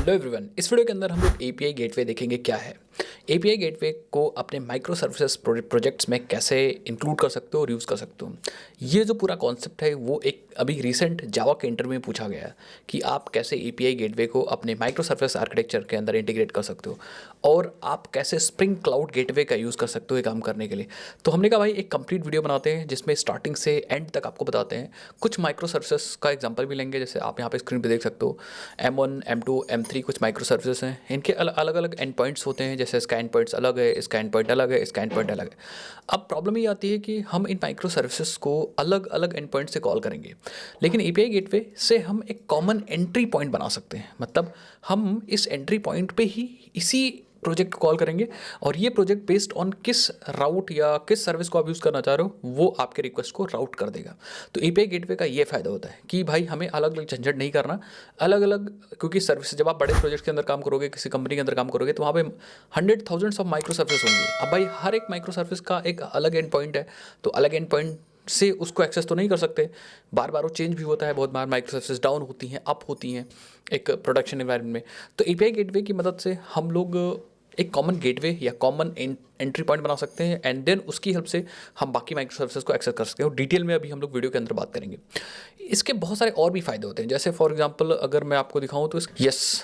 Hello everyone, इस video के अंदर हम लोग एपीआई गेटवे देखेंगे क्या है। एपीआई गेटवे को अपने माइक्रो सर्विसेज प्रोजेक्ट्स में कैसे इंक्लूड कर सकते हो और यूज़ कर सकते हो। ये जो पूरा कॉन्सेप्ट है वो एक अभी रिसेंट जावा के इंटरव्यू में पूछा गया है कि आप कैसे एपीआई गेटवे को अपने माइक्रो सर्विस आर्किटेक्चर के अंदर इंटीग्रेट कर सकते हो और आप कैसे स्प्रिंग क्लाउड गेटवे का यूज़ कर सकते हो ये काम करने के लिए। तो हमने कहा भाई एक कंप्लीट वीडियो बनाते हैं जिसमें स्टार्टिंग से एंड तक आपको बताते हैं। कुछ माइक्रो सर्विसेज का एग्जाम्पल भी लेंगे, जैसे आप यहाँ पे स्क्रीन पे देख सकते हो M1, M2, M3 कुछ माइक्रो सर्विसेज हैं। इनके अलग अलग एंड पॉइंट्स होते हैं, जैसे इसका एंड पॉइंट्स अलग है, इसका एंड पॉइंट अलग है, इसका एंड पॉइंट अलग है। अब प्रॉब्लम ये आती है कि हम इन माइक्रो सर्विसेज को अलग अलग एंड पॉइंट से कॉल करेंगे, लेकिन एपीआई गेटवे से हम एक कॉमन एंट्री पॉइंट बना सकते हैं। मतलब हम इस एंट्री पॉइंट पे ही इसी प्रोजेक्ट को कॉल करेंगे और ये प्रोजेक्ट बेस्ड ऑन किस राउट या किस सर्विस को आप यूज़ करना चाह रहे हो वो आपके रिक्वेस्ट को राउट कर देगा। तो एपीआई गेटवे का ये फ़ायदा होता है कि भाई हमें अलग अलग झंझट नहीं करना, अलग अलग, क्योंकि सर्विस जब आप बड़े प्रोजेक्ट के अंदर काम करोगे, किसी कंपनी के अंदर काम करोगे, तो वहाँ पे 100,000 ऑफ माइक्रो सर्विस होंगे। अब भाई हर एक माइक्रो सर्विस का एक अलग एंड पॉइंट है, तो अलग एंड पॉइंट से उसको एक्सेस तो नहीं कर सकते। बार बार वो चेंज भी होता है, बहुत बार माइक्रो सर्विसेज डाउन होती हैं, अप होती हैं एक प्रोडक्शन एनवायरनमेंट में। तो एपीआई गेटवे की मदद से हम लोग एक कॉमन गेटवे या कॉमन एंट्री पॉइंट बना सकते हैं एंड देन उसकी हेल्प से हम बाकी माइक्रो सर्विसेज को एक्सेस कर सकते हैं। और डिटेल में अभी हम लोग वीडियो के अंदर बात करेंगे। इसके बहुत सारे और भी फायदे होते हैं, जैसे फॉर एग्जांपल अगर मैं आपको दिखाऊं तो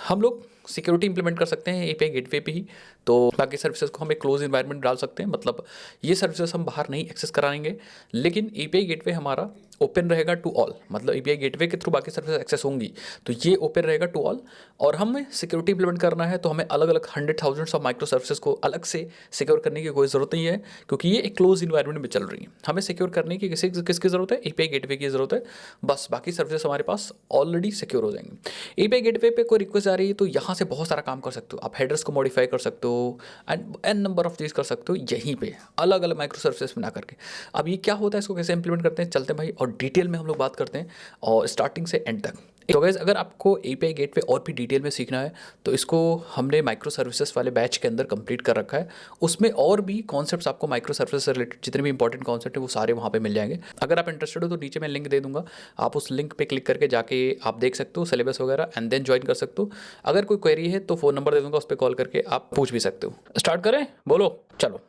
हम लोग सिक्योरिटी इंप्लीमेंट कर सकते हैं एपीआई गेटवे पे ही। तो बाकी सर्विसेज को हम एक क्लोज इन्वायरमेंट डाल सकते हैं, मतलब ये सर्विसेज हम बाहर नहीं एक्सेस कराएंगे, लेकिन एपीआई गेटवे हमारा ओपन रहेगा टू ऑल। मतलब एपीआई गेटवे के थ्रू बाकी सर्विसेज एक्सेस होंगी तो ये ओपन रहेगा टू ऑल। और हमें सिक्योरिटी इंप्लीमेंट करना है तो हमें अलग अलग 100,000 ऑफ माइक्रो सर्विसेज को अलग से सिक्योर करने की कोई ज़रूरत नहीं है, क्योंकि ये एक क्लोज इन्वायरमेंट में चल रही है। हमें सिक्योर करने की किसकी ज़रूरत है? एपीआई गेटवे की ज़रूरत है। बस बाकी सर्विसेज हमारे पास ऑलरेडी सिक्योर हो जाएंगे। एपीआई गेटवे पे कोई रिक्वेस्ट आ रही है तो यहाँ से बहुत सारा काम कर सकते हो। आप हेडर्स को मॉडिफाई कर सकते हो एंड एन नंबर ऑफ चीज़ कर सकते हो यहीं पे अलग अलग माइक्रो सर्विसेज बना करके। अब ये क्या होता है, इसको कैसे इंप्लीमेंट करते हैं, चलते हैं भाई और डिटेल में हम लोग बात करते हैं और स्टार्टिंग से एंड तक। तो गाइस अगर आपको एपीआई गेटवे और भी डिटेल में सीखना है तो इसको हमने माइक्रो सर्विसेज वाले बैच के अंदर कंप्लीट कर रखा है। उसमें और भी कॉन्सेप्ट्स आपको माइक्रो सर्विसेज से रिलेटेड जितने भी इंपॉर्टेंट कॉन्सेप्ट है वो सारे वहाँ पे मिल जाएंगे। अगर आप इंटरेस्टेड हो तो नीचे मैं लिंक दे दूंगा, आप उस लिंक पे क्लिक करके जाके आप देख सकते हो सिलेबस वगैरह एंड देन ज्वाइन कर सकते हो। अगर कोई क्वेरी है तो फ़ोन नंबर दे दूंगा, उस पर कॉल करके आप पूछ भी सकते हो। स्टार्ट करें, बोलो चलो।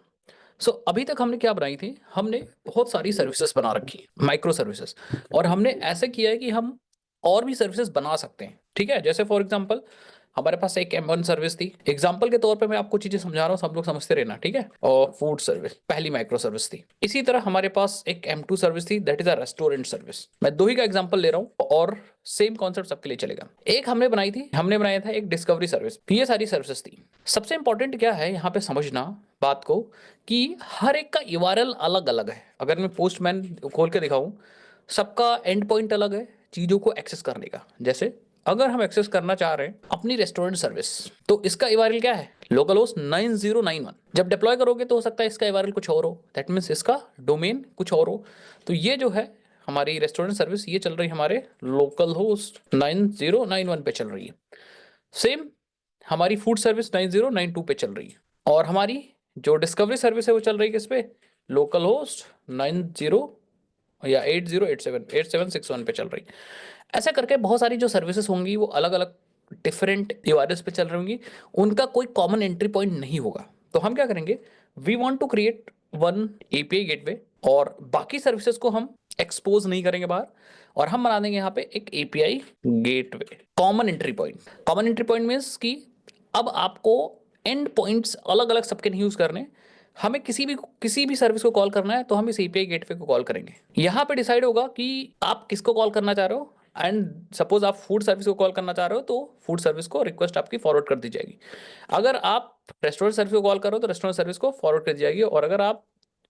अभी तक हमने क्या बनाई थी, हमने बहुत सारी सर्विसेज बना रखी माइक्रो सर्विसेज, और हमने ऐसे किया है कि हम और भी सर्विसेज बना सकते हैं। ठीक है, जैसे फॉर एग्जांपल हमारे पास एक M1 सर्विस थी। एग्जांपल के तौर पे मैं आपको चीजें समझा रहा हूँ, सब लोग समझते रहना, ठीक है। और फूड सर्विस पहली माइक्रो सर्विस थी। इसी तरह हमारे पास एक M2 सर्विस थी, that is a restaurant service. मैं दो ही का एग्जांपल ले रहा हूँ और सेम कॉन्सेप्ट सबके लिए चलेगा। एक हमने बनाई थी, हमने बनाया था एक डिस्कवरी सर्विस। ये सारी सर्विसेज थी। सबसे इंपॉर्टेंट क्या है यहाँ पे समझना बात को कि हर एक का यूआरएल अलग अलग है। अगर मैं पोस्टमैन खोल के दिखाऊं, सबका एंड पॉइंट अलग है चीजों को एक्सेस करने का। जैसे अगर हम एक्सेस करना चाह रहे हैं अपनी रेस्टोरेंट सर्विस, तो इसका यूआरएल क्या है? Local host 9091। जब डिप्लॉय करोगे तो हो सकता है इसका यूआरएल कुछ और हो, दैट मीन्स इसका डोमेन कुछ और हो। तो ये जो है हमारी रेस्टोरेंट सर्विस, ये चल रही है हमारे लोकल होस्ट 9091 पे चल रही है। सेम हमारी फूड सर्विस 9092 पे चल रही है, और हमारी जो डिस्कवरी सर्विस है वो चल रही है किस पे? लोकल होस्ट 90 या 8087 पे चल रही। ऐसा करके बहुत सारी जो सर्विसेज होंगी वो अलग अलग डिफरेंट यूआरएल्स पे चल रही होंगी, उनका कोई कॉमन एंट्री पॉइंट नहीं होगा। तो हम क्या करेंगे, we want to create one API gateway, और बाकी सर्विसेज को हम एक्सपोज नहीं करेंगे बाहर, और हम बना देंगे यहाँ पे एक API gateway common entry point. Common entry point means कि अब आपको एंड पॉइंट्स अलग अलग सबके नहीं यूज करने। हमें किसी भी सर्विस को कॉल करना है तो हम इस एपीआई गेटवे को कॉल करेंगे। यहाँ पे डिसाइड होगा कि आप किसको कॉल करना चाह रहे हो। एंड सपोज आप फूड सर्विस को कॉल करना चाह रहे हो तो फूड सर्विस को रिक्वेस्ट आपकी फॉरवर्ड कर दी जाएगी। अगर आप रेस्टोरेंट सर्विस को कॉल कर रहे हो तो रेस्टोरेंट सर्विस को फॉरवर्ड कर दी जाएगी, और अगर आप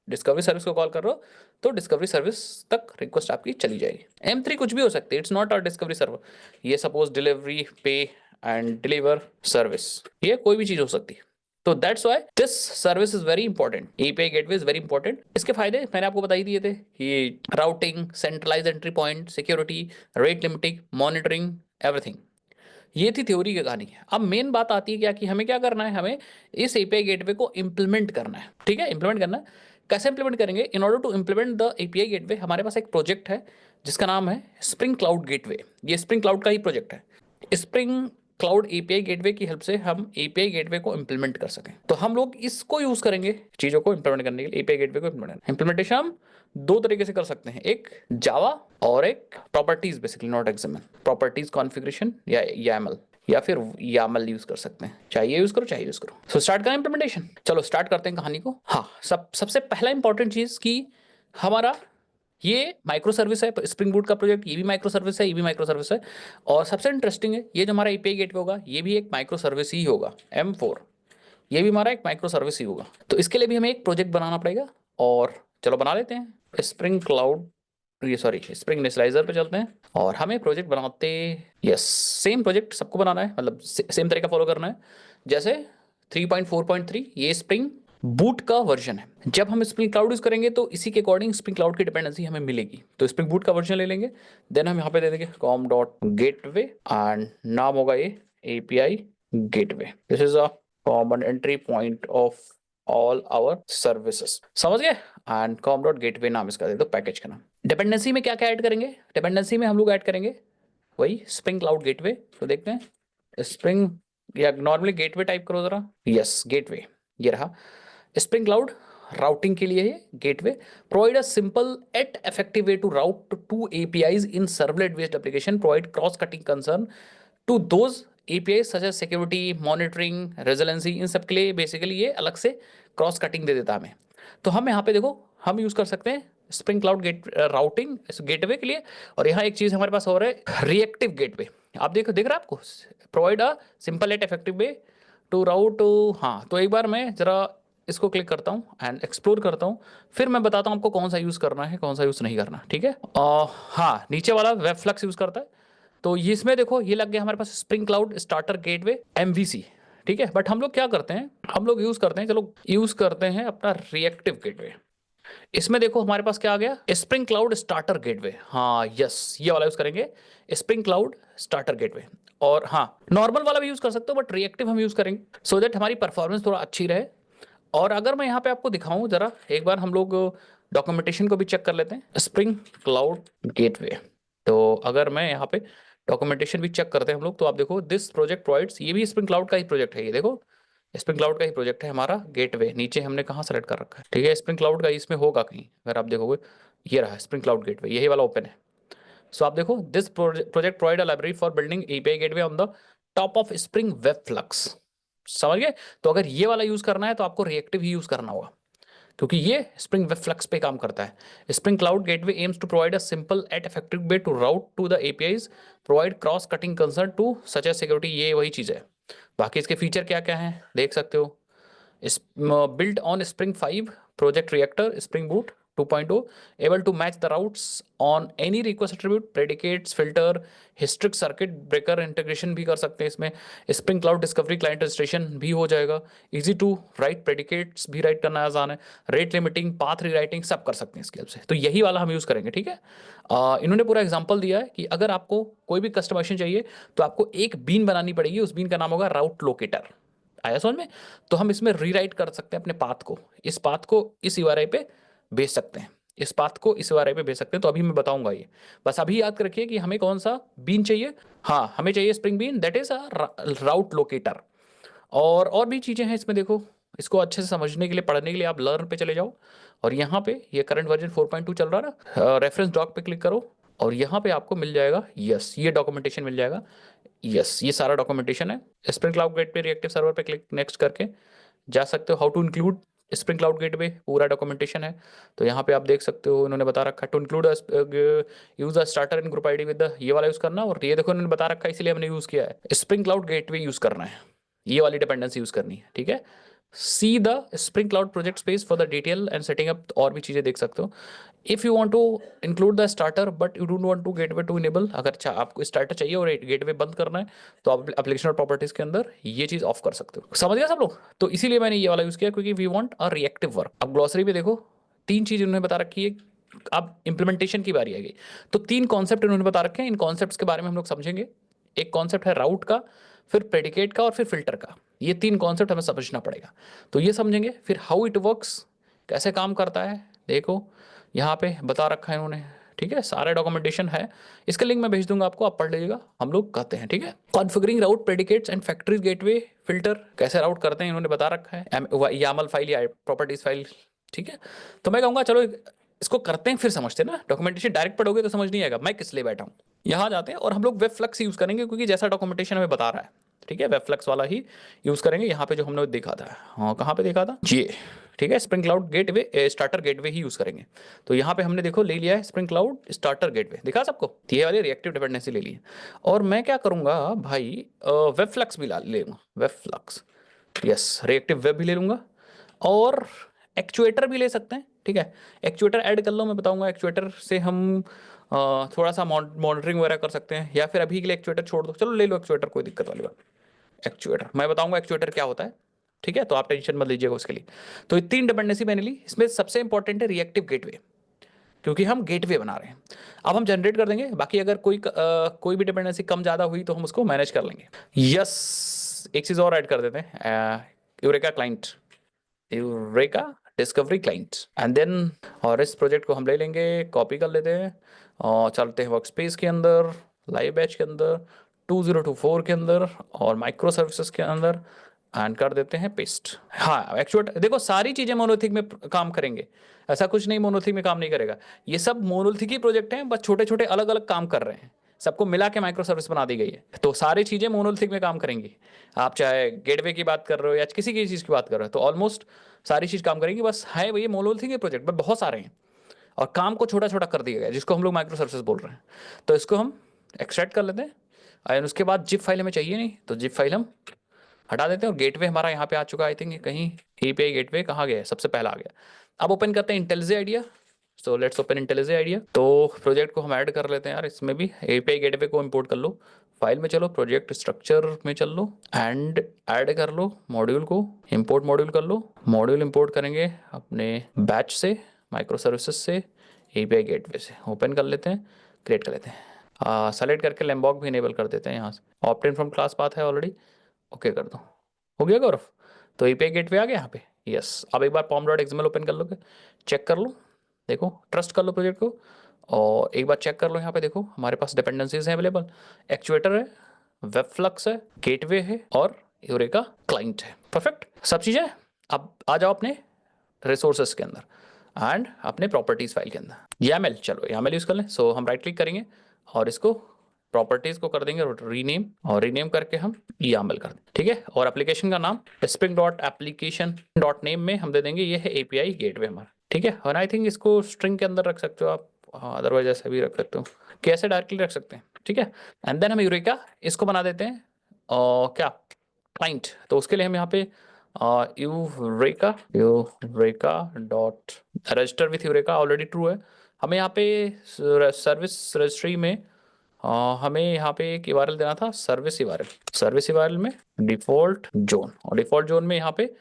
डिस्कवरी सर्विस को कॉल कर रहे हो तो डिस्कवरी सर्विस तक रिक्वेस्ट आपकी चली जाएगी। M3 कुछ भी हो सकती है, it's not a discovery server. ये suppose delivery, pay and deliver service, ये कोई भी चीज हो सकती है। तो that's why this service is very important, API gateway is very important. इसके फायदे मैंने आपको बता ही दिए थे कि routing, centralize entry point, security, rate limiting, monitoring, everything. ये थी थ्योरी की कहानी। अब मेन बात आती है क्या कि हमें क्या करना है, हमें इस एपीआई गेटवे को इंप्लीमेंट करना है। ठीक है, इंप्लीमेंट करना है। कैसे इंप्लीमेंट करेंगे? In order to implement the API gateway हमारे पास एक प्रोजेक्ट है जिसका नाम है स्प्रिंग क्लाउड गेटवे। ये स्प्रिंग क्लाउड का ही प्रोजेक्ट है। स्प्रिंग क्लाउड एपीआई गेटवे की हेल्प से हम एपीआई गेटवे को इंप्लीमेंट कर सकें। तो हम लोग इसको यूज करेंगे चीजों को इंप्लीमेंट करने के लिए, एपीआई गेटवे को इंप्लीमेंटेशन हम दो तरीके से कर सकते हैं, एक जावा और एक properties, basically not XML, properties configuration या YAML, या फिर YAML यूज कर सकते हैं, चाहिए यूज करो चाहिए यूज करो। सो स्टार्ट करें इंप्लीमेंटेशन, चलो स्टार्ट करते हैं कहानी को। हाँ, सबसे पहला इंपॉर्टेंट चीज कि हमारा ये माइक्रो सर्विस है, स्प्रिंग बूट का प्रोजेक्ट, ये भी माइक्रो सर्विस है, ये भी माइक्रो सर्विस है। और सबसे इंटरेस्टिंग है, ये जो हमारा एपीआई गेटवे होगा ये भी एक माइक्रो सर्विस ही होगा, M4, ये भी हमारा एक माइक्रो सर्विस ही होगा। तो इसके लिए भी हमें एक प्रोजेक्ट बनाना पड़ेगा, और चलो बना लेते हैं। स्प्रिंग क्लाउड, ये सॉरी स्प्रिंग इनिशियलाइजर पे चलते हैं और हमें प्रोजेक्ट बनाते, यस सेम प्रोजेक्ट सबको बनाना है, मतलब सेम तरीका फॉलो करना है। जैसे 3.4.3 ये स्प्रिंग बूट का वर्जन है। जब हम स्प्रिंग क्लाउड यूज करेंगे तो इसी के अकॉर्डिंग स्प्रिंग क्लाउड की डिपेंडेंसी हमें मिलेगी। तो स्प्रिंग बूट का वर्जन ले लेंगे, देन हम यहाँ पे दे देंगे com.gateway एंड नाम होगा ये API gateway. This is a common entry point of all our services, समझ गए। एंड com.gateway नाम इसका दे दो, पैकेज का नाम। डिपेंडेंसी में क्या क्या ऐड करेंगे, डिपेंडेंसी में हम लोग ऐड करेंगे वही स्प्रिंग क्लाउड गेटवे। तो देखते हैं स्प्रिंग, या नॉर्मली गेटवे टाइप करो जरा, यस गेटवे, ये रहा स्प्रिंग क्लाउड। राउटिंग के लिए gateway provide a simple yet effective way to route to APIs in servlet based application, provide cross cutting concern to those API such as security, monitoring, resiliency, इन सब के लिए basically ये अलग से cross cutting दे देता हमें। तो हम यहाँ पे देखो हम यूज कर सकते हैं spring cloud gate routing gateway के लिए। और यहाँ एक चीज हमारे पास और है, रिएक्टिव गेटवे। आप देखो, दिख रहा है आपको, provide a simple yet effective way to route. हाँ, तो एक बार मैं जरा इसको क्लिक करता हूँ एंड एक्सप्लोर करता हूँ, फिर मैं बताता हूँ आपको कौन सा यूज करना है कौन सा यूज नहीं करना, ठीक है। हाँ, नीचे वाला वेब फ्लक्स यूज करता है। तो इसमें देखो ये लग गया हमारे पास spring cloud starter gateway MVC, ठीक है। बट हम लोग क्या करते हैं, हम लोग यूज करते हैं, चलो यूज करते हैं अपना रिएक्टिव गेटवे। इसमें देखो हमारे पास क्या आ गया, स्प्रिंग क्लाउड स्टार्टर गेटवे। हाँ यस, ये वाला यूज करेंगे, स्प्रिंग क्लाउड स्टार्टर गेटवे। और हाँ, नॉर्मल वाला भी यूज कर सकते हो बट रिएक्टिव हम यूज करेंगे सो दैट हमारी परफॉर्मेंस थोड़ा अच्छी रहे। और अगर मैं यहाँ पे आपको दिखाऊं जरा एक बार, हम लोग डॉक्यूमेंटेशन को भी चेक कर लेते हैं स्प्रिंग क्लाउड गेटवे। तो अगर मैं यहाँ पे डॉक्यूमेंटेशन भी चेक करते हैं हम लोग, तो आप देखो दिस प्रोजेक्ट प्रोवाइड्स, ये भी स्प्रिंग क्लाउड का ही प्रोजेक्ट है, ये देखो स्प्रिंग क्लाउड का ही प्रोजेक्ट है हमारा गेटवे। नीचे हमने कहाँ सेलेक्ट कर रखा है, ठीक है, स्प्रिंग क्लाउड का इसमें होगा कहीं, अगर आप देखोगे ये रहा स्प्रिंग क्लाउड गेटवे, यही वाला ओपन है। सो आप देखो this project provide a library for building API gateway on the top of spring web flux, समझ गए। तो अगर ये वाला यूज करना है तो आपको रिएक्टिव ही यूज करना होगा, क्योंकि ये स्प्रिंग वेब फ्लक्स पे काम करता है। Spring cloud gateway aims to provide a simple yet effective way to route to the APIs, provide cross cutting concern to such as security, ये वही चीज है। बाकी इसके फीचर क्या क्या है देख सकते हो। Built on Spring 5 project reactor, Spring Boot 2.0, able to match the routes on any request attribute, predicates, filter, historic circuit breaker integration भी कर सकते हैं इसमें। Spring Cloud Discovery Client Registration भी हो जाएगा, easy to write predicates भी write करना आसान है, rate limiting, path rewriting सब कर सकते हैं इसके help से। तो यही वाला हम यूज करेंगे, ठीक है। इन्होंने पूरा एग्जांपल दिया है कि अगर आपको कोई भी कस्टमाइजेशन चाहिए तो आपको एक बीन बनानी पड़ेगी, उस बीन का नाम होगा राउट लोकेटर। आया समझ में। तो हम इसमें रीराइट कर सकते हैं अपने पाथ को, इस पाथ को इस URI पे भेज सकते हैं, इस पाथ को इस URI पे भेज सकते हैं। तो अभी मैं बताऊंगा ये, बस अभी याद रखिए कि हमें कौन सा बीन चाहिए। हाँ, हमें चाहिए spring bean, that is a route locator. और भी चीजें हैं इसमें, देखो इसको अच्छे से समझने के लिए, पढ़ने के लिए आप लर्न पे चले जाओ, और यहाँ पे ये करंट वर्जन 4.2 चल रहा है ना, रेफरेंस डॉक पे क्लिक करो और यहाँ पे आपको मिल जाएगा, यस ये डॉक्यूमेंटेशन मिल जाएगा, यस ये सारा डॉक्यूमेंटेशन है। Spring cloud gateway reactive server पे क्लिक नेक्स्ट करके जा सकते हो, how to include spring cloud gateway पूरा डॉक्यूमेंटेशन है। तो यहाँ पे आप देख सकते हो इन्होंने बता रखा है to include use a starter in group ID with ये वाला यूज करना, और ये देखो इन्होंने बता रखा है इसलिए हमने यूज किया है, स्प्रिंग क्लाउड गेटवे यूज करना है, ये वाली डिपेंडेंसी यूज करनी है, ठीक है। See the spring cloud project space for the detail and setting up, और भी चीजें देख सकते हो। If you want to include the starter but you don't want to gateway to enable, अगर आपको स्टार्टर चाहिए और गेटवे बंद करना है तो आप एप्लीकेशन और प्रॉपर्टीज के अंदर ये चीज ऑफ कर सकते हो। समझ गया सब लोग। तो इसीलिए मैंने ये वाला यूज किया, क्योंकि we want a reactive work. अब ग्लॉसरी पे देखो तीन चीज उन्होंने बता रखी है। अब इंप्लीमेंटेशन की बारी आएगी, तो तीन कॉन्सेप्ट इन्होंने बता रखे हैं, इन कॉन्सेप्ट्स के बारे में हम लोग समझेंगे। एक कॉन्सेप्ट है राउट का, फिर प्रेडिकेट का, और फिर फिल्टर का। ये तीन कॉन्सेप्ट हमें समझना पड़ेगा, तो ये समझेंगे। फिर हाउ इट वर्क्स, कैसे काम करता है, देखो यहाँ पे बता रखा है इन्होंने, ठीक है, सारा डॉक्यूमेंटेशन है, इसका लिंक मैं भेज दूंगा आपको, आप पढ़ लीजिएगा, हम लोग कहते हैं। ठीक है, configuring route predicates and factory gateway filter कैसे राउट करते हैं इन्होंने बता रखा है, यामल फाइल या प्रॉपर्टीज फाइल। ठीक है, तो मैं कहूँगा चलो इसको करते हैं फिर समझते हैं ना, डॉक्यूमेंटेशन डायरेक्ट पढ़ोगे तो समझ नहीं आएगा, मैं किस लिए बैठा हूँ। यहाँ जाते हैं और हम लोग वेब फ्लक्स यूज़ करेंगे क्योंकि जैसा डॉक्यूमेंटेशन हमें बता रहा है, ठीक है, वेब फ्लक्स वाला ही यूज़ करेंगे। यहाँ पे जो हमने देखा था, हाँ कहाँ पे देखा था ये, ठीक है, spring cloud gateway starter gateway ही यूज़ करेंगे। तो यहाँ पे हमने देखो ले लिया है स्प्रिंग क्लाउड स्टार्टर गेटवे, दिखा सबको, ये वाली रिएक्टिव डिपेंडेंसी ले ली है। और मैं क्या करूँगा भाई, वेब फ्लक्स भी ले लूँगा, web flux, yes, reactive web भी ले लूँगा, और एक्चुएटर भी ले सकते हैं। ठीक है, एक्चुएटर ऐड कर लो, मैं बताऊंगा एक्चुएटर से हम थोड़ा सा मॉनिटरिंग वगैरह कर सकते हैं, या फिर अभी के लिए एक्चुएटर छोड़ दो, चलो ले लो एक्चुएटर, कोई दिक्कत वाली बात। एक्चुएटर मैं बताऊंगा एक्चुएटर क्या होता है, ठीक है, तो आप टेंशन मत लीजिएगा उसके लिए। तो ये 3 डिपेंडेंसी मैंने ली, इसमें सबसे इंपॉर्टेंट है रिएक्टिव गेटवे, क्योंकि हम गेटवे बना रहे हैं। अब हम जनरेट कर देंगे, बाकी अगर कोई भी डिपेंडेंसी कम ज़्यादा हुई तो हम उसको मैनेज कर लेंगे। यस, एक चीज़ और ऐड कर देते हैं, eureka client, eureka discovery client, and then, और इस प्रोजेक्ट को हम ले लेंगे, कॉपी कर लेते हैं और चलते हैं वर्क स्पेस के अंदर, लाइव बैच के अंदर, 2024 के अंदर, और माइक्रो सर्विसेज के अंदर, एंड कर देते हैं पेस्ट। हाँ एक्चुअली देखो सारी चीज़ें मोनोलिथिक में काम करेंगे, ऐसा कुछ नहीं मोनोलिथिक में काम नहीं करेगा, ये सब मोनोलिथिक ही प्रोजेक्ट हैं, बस छोटे छोटे अलग अलग काम कर रहे हैं, सबको मिला के माइक्रो सर्विस बना दी गई है, तो सारी चीज़ें मोनोलिथिक में काम करेंगी। आप चाहे गेटवे की बात कर रहे हो या किसी की चीज़ की बात कर रहे हो, तो ऑलमोस्ट सारी चीज़ काम करेंगी, बस है भैया मोनोलिथिक के प्रोजेक्ट बट बहुत सारे हैं, और काम को छोटा छोटा कर दिया गया जिसको हम लोग माइक्रो सर्विसेज बोल रहे हैं। तो इसको हम एक्सट्रैक्ट कर लेते हैं, और उसके बाद जिप फाइल हमें चाहिए नहीं, तो जिप फाइल हम हटा देते हैं, और गेटवे हमारा यहाँ पे आ चुका है, आई थिंक कहीं एपीआई गेटवे कहाँ गया है, सबसे पहला आ गया। अब ओपन करते हैं IntelliJ IDEA, so let's open IntelliJ IDEA. तो प्रोजेक्ट को हम ऐड कर लेते हैं यार, इसमें भी एपीआई गेटवे को इंपोर्ट कर लो, फाइल में चलो, प्रोजेक्ट स्ट्रक्चर में चल लो, एंड ऐड कर लो मॉड्यूल को, इंपोर्ट मॉड्यूल कर लो, मॉड्यूल इंपोर्ट करेंगे अपने बैच से, माइक्रो सर्विसेज से, एपीआई गेटवे से, ओपन कर लेते हैं, क्रिएट कर लेते हैं, सेलेक्ट करके लैम्बॉक भी इनेबल कर देते हैं यहाँ से, ऑप्ट फ्रॉम क्लास पाथ है ऑलरेडी, ओके कर दो, हो गया गौरव। तो एपीआई गेटवे आ गया यहाँ पे, यस। अब एक बार पॉम डॉट एक्सएमएल ओपन कर लो, चेक कर लो, देखो ट्रस्ट कर लो प्रोजेक्ट को, और एक बार चेक कर लो, यहाँ पे देखो हमारे पास डिपेंडेंसीज हैं अवेलेबल, एक्चुएटर है, वेब फ्लक्स है, गेटवे है, और यूरेका क्लाइंट है, परफेक्ट सब चीज़ें। अब आ जाओ अपने रिसोर्सेस के अंदर एंड अपने प्रॉपर्टीज फाइल के अंदर, YAML, चलो YAML यूज़ कर लें। सो हम राइट क्लिक करेंगे और इसको प्रॉपर्टीज को कर देंगे रीनेम, और रीनेम करके हम YAML कर देंगे, ठीक है। और एप्लीकेशन का नाम spring dot application dot name में हम दे देंगे, ये है एपीआई गेटवे हमारा, ठीक है। और आई थिंक इसको स्ट्रिंग के अंदर रख सकते हो आप, अदरवाइज ऐसे भी रख सकते हो, कैसे डायरेक्टली रख सकते हैं, ठीक है। एंड देन हम यूरेका इसको बना देते हैं, और क्या क्लाइंट, तो उसके लिए हम यहाँ पे eureka dot register with eureka already true है, हमें यहाँ पे सर्विस रजिस्ट्री में हमें यहाँ पे एक URL देना था, सर्विस URL में डिफॉल्ट जोन, और डिफॉल्ट जोन में यहाँ पे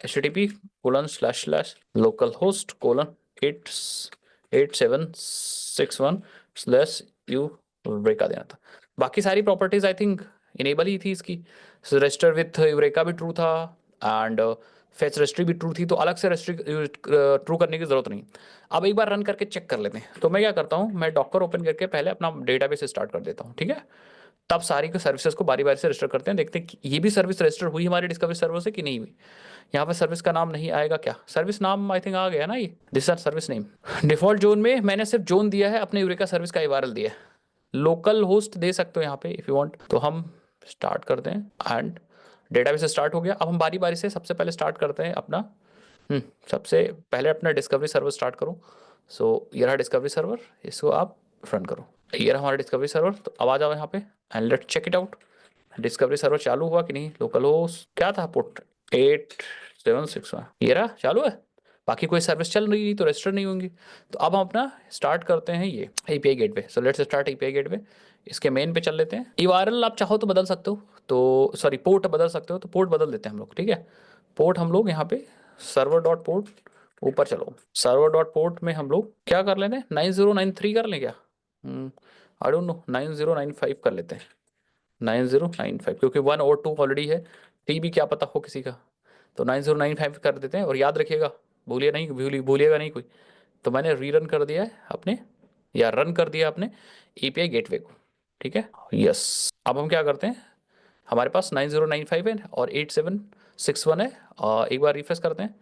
http://localhost:8761/यूरेका देना था। बाकी सारी प्रॉपर्टीज आई थिंक इनेबल ही थी इसकी, रजिस्टर विथ यूरेका भी ट्रू था, एंड फेच रजिस्ट्री भी ट्रू थी, तो अलग से रजिस्ट्री ट्रू करने की जरूरत नहीं। अब एक बार रन करके चेक कर लेते हैं, तो मैं क्या करता हूँ, मैं डॉकर ओपन करके पहले अपना डेटाबेस स्टार्ट कर देता हूँ, ठीक है। तब सारी के सर्विसेज को बारी बारी से रजिस्टर करते हैं, देखते हैं कि ये भी सर्विस रजिस्टर हुई हमारी डिस्कवरी सर्वर से कि नहीं हुई। यहाँ पे सर्विस का नाम नहीं आएगा क्या, सर्विस नाम आई थिंक आ गया ना, ये this are service name. Default zone में मैंने सिर्फ जोन दिया है, अपने यूरेका सर्विस का URL दिया है, लोकल होस्ट दे सकते हो यहाँ पे इफ यू वांट। तो हम स्टार्ट करते हैं एंड डेटाबेस स्टार्ट हो गया। अब हम बारी बारी से सबसे पहले स्टार्ट करते हैं अपना, सबसे पहले अपना डिस्कवरी सर्वर स्टार्ट करो। सो ये रहा डिस्कवरी सर्वर, इसको आप रन करो, ये रहा हमारा डिस्कवरी सर्वर। तो अब आ जाओ यहाँ पे and let's check it out, discovery server चालू हुआ कि नहीं, लोकल होस्ट क्या था पोर्ट 8761, ये रहा चालू है, बाकी कोई सर्विस चल रही नहीं तो रजिस्टर नहीं होंगी। तो अब हम अपना स्टार्ट करते हैं ये API gateway, so let's start API gateway, इसके मेन पे चल लेते हैं। URL आप चाहो तो बदल सकते हो, तो सॉरी पोर्ट बदल सकते हो, तो पोर्ट बदल देते हैं हम लोग, ठीक है। पोर्ट हम लोग यहाँ पे सर्वर डॉट पोर्ट, ऊपर चलो सर्वर डॉट पोर्ट में हम लोग क्या कर लेते हैं, 9093 कर लें क्या, आई डोंट नो 9095 कर लेते हैं, 9095, क्योंकि 1 और 2 ऑलरेडी है, 3 भी क्या पता हो किसी का, तो 9095 कर देते हैं। और याद रखिएगा, भूलिएगा नहीं कोई, तो मैंने रीरन कर दिया है अपने या रन कर दिया आपने एपीआई गेटवे को, ठीक है। यस, अब हम क्या करते हैं, हमारे पास 9095 है और 8761 है, एक बार रिफ्रेश करते हैं।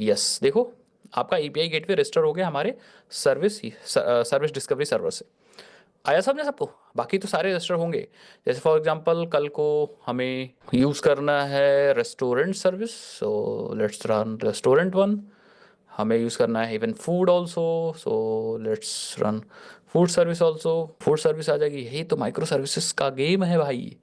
यस, देखो आपका एपीआई गेटवे रजिस्टर हो गया हमारे सर्विस डिस्कवरी सर्वर से। आया समझे सबको? बाकी तो सारे रजिस्टर होंगे। जैसे फॉर एग्जांपल कल को हमें यूज़ करना है restaurant service, so let's run restaurant one. हमें यूज़ करना है even food also, so let's run food service also. Food service आ जाएगी। यही तो माइक्रो सर्विसेज का गेम है भाई।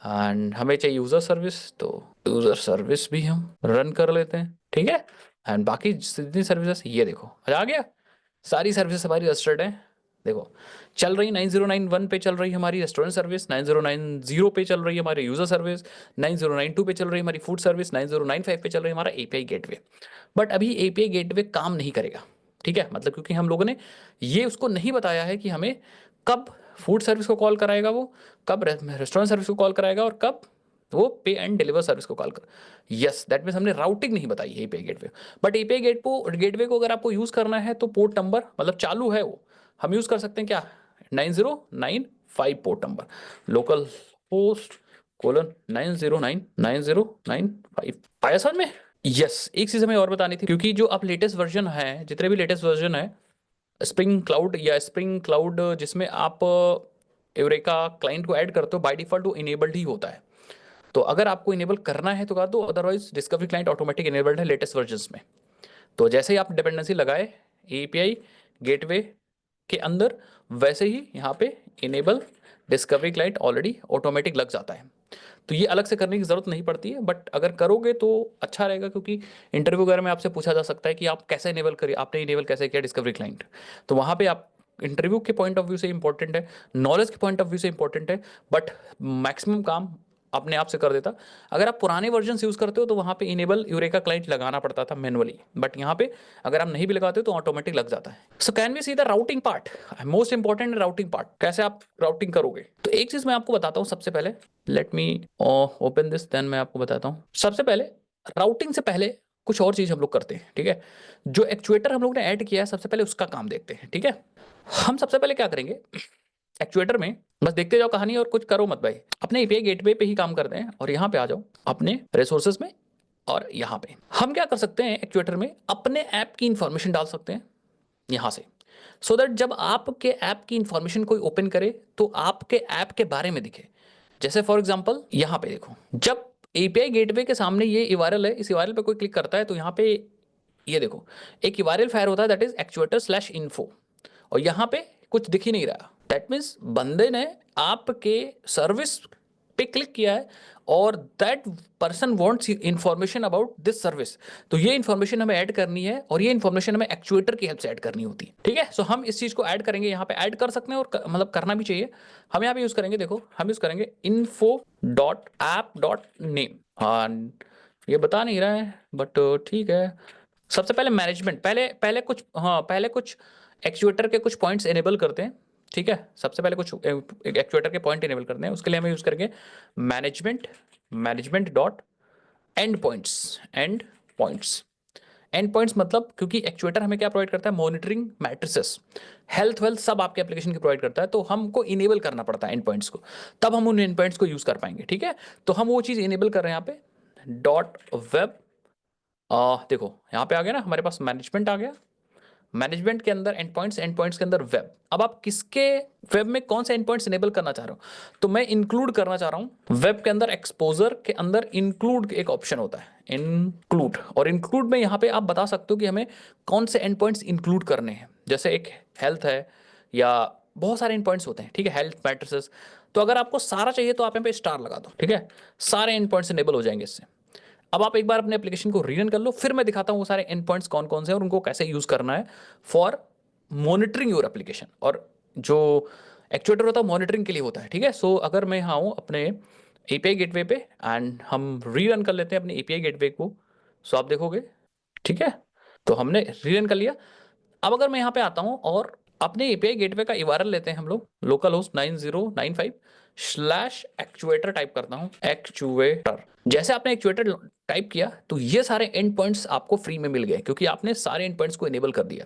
एंड हमें चाहिए यूज़र सर्विस, तो यूज़र सर्विस भी हम रन कर लेते हैं, ठीक है। एंड बाकी जितनी सर्विसेज, ये देखो आ गया, सारी सर्विसेज हमारी रजिस्टर्ड हैं। देखो चल रही 9091 पे चल रही हमारी रेस्टोरेंट सर्विस, 9090 पे चल रही है हमारी यूज़र सर्विस, 9092 पे चल रही है हमारी फूड सर्विस, 9095 पे चल रही है हमारा एपीआई गेटवे। बट अभी एपीआई गेटवे काम नहीं करेगा, ठीक है। मतलब क्योंकि हम लोगों ने ये उसको नहीं बताया है कि हमें कब फूड सर्विस को कॉल कराएगा वो, कब रेस्टोरेंट सर्विस को कॉल कराएगा और कब वो पे एंड डिलीवर सर्विस को कॉल कर। यस, दैट मीन्स हमने राउटिंग नहीं बताई है API gateway. But API gateway को अगर आपको यूज़ करना है तो पोर्ट नंबर मतलब चालू है वो, हम यूज़ कर सकते हैं क्या, 9095 port number, local host colon 909905। आया समझ में? यस, एक चीज़ हमें और बतानी थी, क्योंकि जो आप लेटेस्ट वर्जन है, जितने भी लेटेस्ट वर्जन है स्प्रिंग क्लाउड या स्प्रिंग क्लाउड जिसमें आप एवरेका क्लाइंट को ऐड करते हो, बाय डिफॉल्ट वो इनेबल्ड ही होता है। तो अगर आपको इनेबल करना है तो कर दो, otherwise discovery client automatic enabled है लेटेस्ट वर्जन्स में। तो जैसे ही आप डिपेंडेंसी लगाए एपीआई गेटवे के अंदर, वैसे ही यहाँ पे enable discovery client already automatic लग जाता है। तो ये अलग से करने की ज़रूरत नहीं पड़ती है, बट अगर करोगे तो अच्छा रहेगा, क्योंकि इंटरव्यू वगैरह में आपसे पूछा जा सकता है कि आप कैसे इनेबल करिए, आपने इनेबल कैसे किया डिस्कवरी क्लाइंट। तो वहाँ पे आप इंटरव्यू के पॉइंट ऑफ व्यू से इंपॉर्टेंट है, नॉलेज के पॉइंट ऑफ व्यू से इंपॉर्टेंट है, बट मैक्सिमम काम अपने आप से कर देता। अगर आप पुराने वर्जन यूज़ करते हो तो वहाँ पे इनेबल यूरेका क्लाइंट लगाना पड़ता था मैनुअली, बट यहाँ पे अगर आप नहीं भी लगाते हो तो ऑटोमेटिक लग जाता है। So can we see the routing part, most important routing part, कैसे आप राउटिंग करोगे। तो एक चीज़ मैं आपको बताता हूँ सबसे पहले, let me open this, then मैं आपको बताता हूँ। सबसे पहले राउटिंग से पहले कुछ और चीज़ हम लोग करते हैं, ठीक है। जो एक्चुएटर हम लोग ने ऐड किया है सबसे पहले उसका काम देखते हैं, ठीक है। हम सबसे पहले क्या करेंगे, एक्चुएटर में बस देखते जाओ कहानी और कुछ करो मत भाई, अपने एपीआई गेटवे पे ही काम करते हैं। और यहाँ पे आ जाओ अपने रिसोर्सेज में, और यहाँ पे हम क्या कर सकते हैं, एक्चुएटर में अपने ऐप की इंफॉर्मेशन डाल सकते हैं यहाँ से, सो दैट जब आपके ऐप की इंफॉर्मेशन कोई ओपन करे तो आपके ऐप के बारे में दिखे। जैसे फॉर एग्जांपल यहाँ पे देखो, जब एपीआई गेटवे के सामने ये यूआरएल है, इस यूआरएल पे कोई क्लिक करता है तो यहाँ पे ये देखो एक यूआरएल फायर होता है, दैट इज एक्चुएटर/info, और यहाँ पे कुछ दिख ही नहीं रहा। दैट मीन्स बंदे ने आपके सर्विस पे क्लिक किया है और that person wants information about this service. तो ये इंफॉर्मेशन हमें ऐड करनी है और ये इंफॉर्मेशन हमें एक्चुएटर की हेल्प से ऐड करनी होती है, ठीक है। सो हम इस चीज को ऐड करेंगे, यहाँ पे ऐड कर सकते हैं और मतलब करना भी चाहिए। हम यहाँ पे यूज करेंगे, देखो हम यूज करेंगे info.app.name। हाँ, ये बता नहीं रहा है बट ठीक है। सबसे पहले मैनेजमेंट, पहले कुछ एक्चुएटर के कुछ पॉइंट्स इनेबल करते हैं, ठीक है। सबसे पहले कुछ एक्चुएटर के पॉइंट इनेबल करते हैं, उसके लिए हमें यूज करेंगे मैनेजमेंट डॉट एंड पॉइंट्स मतलब, क्योंकि एक्चुएटर हमें क्या प्रोवाइड करता है, मॉनिटरिंग मैट्रिसेस, हेल्थ वेल्थ सब आपके एप्लीकेशन की प्रोवाइड करता है। तो हमको इनेबल करना पड़ता है एंड पॉइंट्स को, तब हम उन एंड पॉइंट्स को यूज कर पाएंगे, ठीक है। तो हम वो चीज इनेबल कर रहे हैं यहाँ पे डॉट वेब। देखो यहाँ पे आ गया ना, हमारे पास मैनेजमेंट आ गया, मैनेजमेंट के अंदर एंड पॉइंट्स के अंदर वेब। अब आप किसके वेब में कौन से एंड पॉइंट्स इनेबल करना चाह रहे हो, तो मैं इंक्लूड करना चाह रहा हूं वेब के अंदर। एक्सपोजर के अंदर इंक्लूड एक ऑप्शन होता है, इंक्लूड, और इंक्लूड में यहाँ पे आप बता सकते हो कि हमें कौन से एंड पॉइंट्स इंक्लूड करने हैं। जैसे एक हेल्थ है या बहुत सारे एंड पॉइंट्स होते हैं, ठीक है, हेल्थ मैट्रिसेस। तो अगर आपको सारा चाहिए तो आप यहाँ पे स्टार लगा दो, ठीक है, सारे एंड पॉइंट्स इनेबल हो जाएंगे इससे। अब आप एक बार अपने एप्लीकेशन को रीरन कर लो, फिर मैं दिखाता हूं वो सारे एंड पॉइंट्स कौन कौन से और उनको कैसे यूज करना है फॉर मॉनिटरिंग योर एप्लीकेशन। और जो एक्चुएटर होता है मॉनिटरिंग के लिए होता है, ठीक है। सो अगर मैं यहाँ हूँ अपने एपीआई गेटवे पे एंड हम रीरन कर लेते हैं अपने एपीआई गेटवे को, सो आप देखोगे, ठीक है। तो हमने रीरन कर लिया। अब अगर मैं यहाँ पे आता हूँ और अपने एपीआई गेटवे का यूआरएल लेते हैं हम लोग, लोकल होस्ट 9095/एक्चुएटर टाइप करता हूँ, एक्चुएटर। जैसे आपने एक्चुएटर टाइप किया तो ये सारे एंड पॉइंट्स आपको फ्री में मिल गए, क्योंकि आपने सारे एंड पॉइंट्स को इनेबल कर दिया।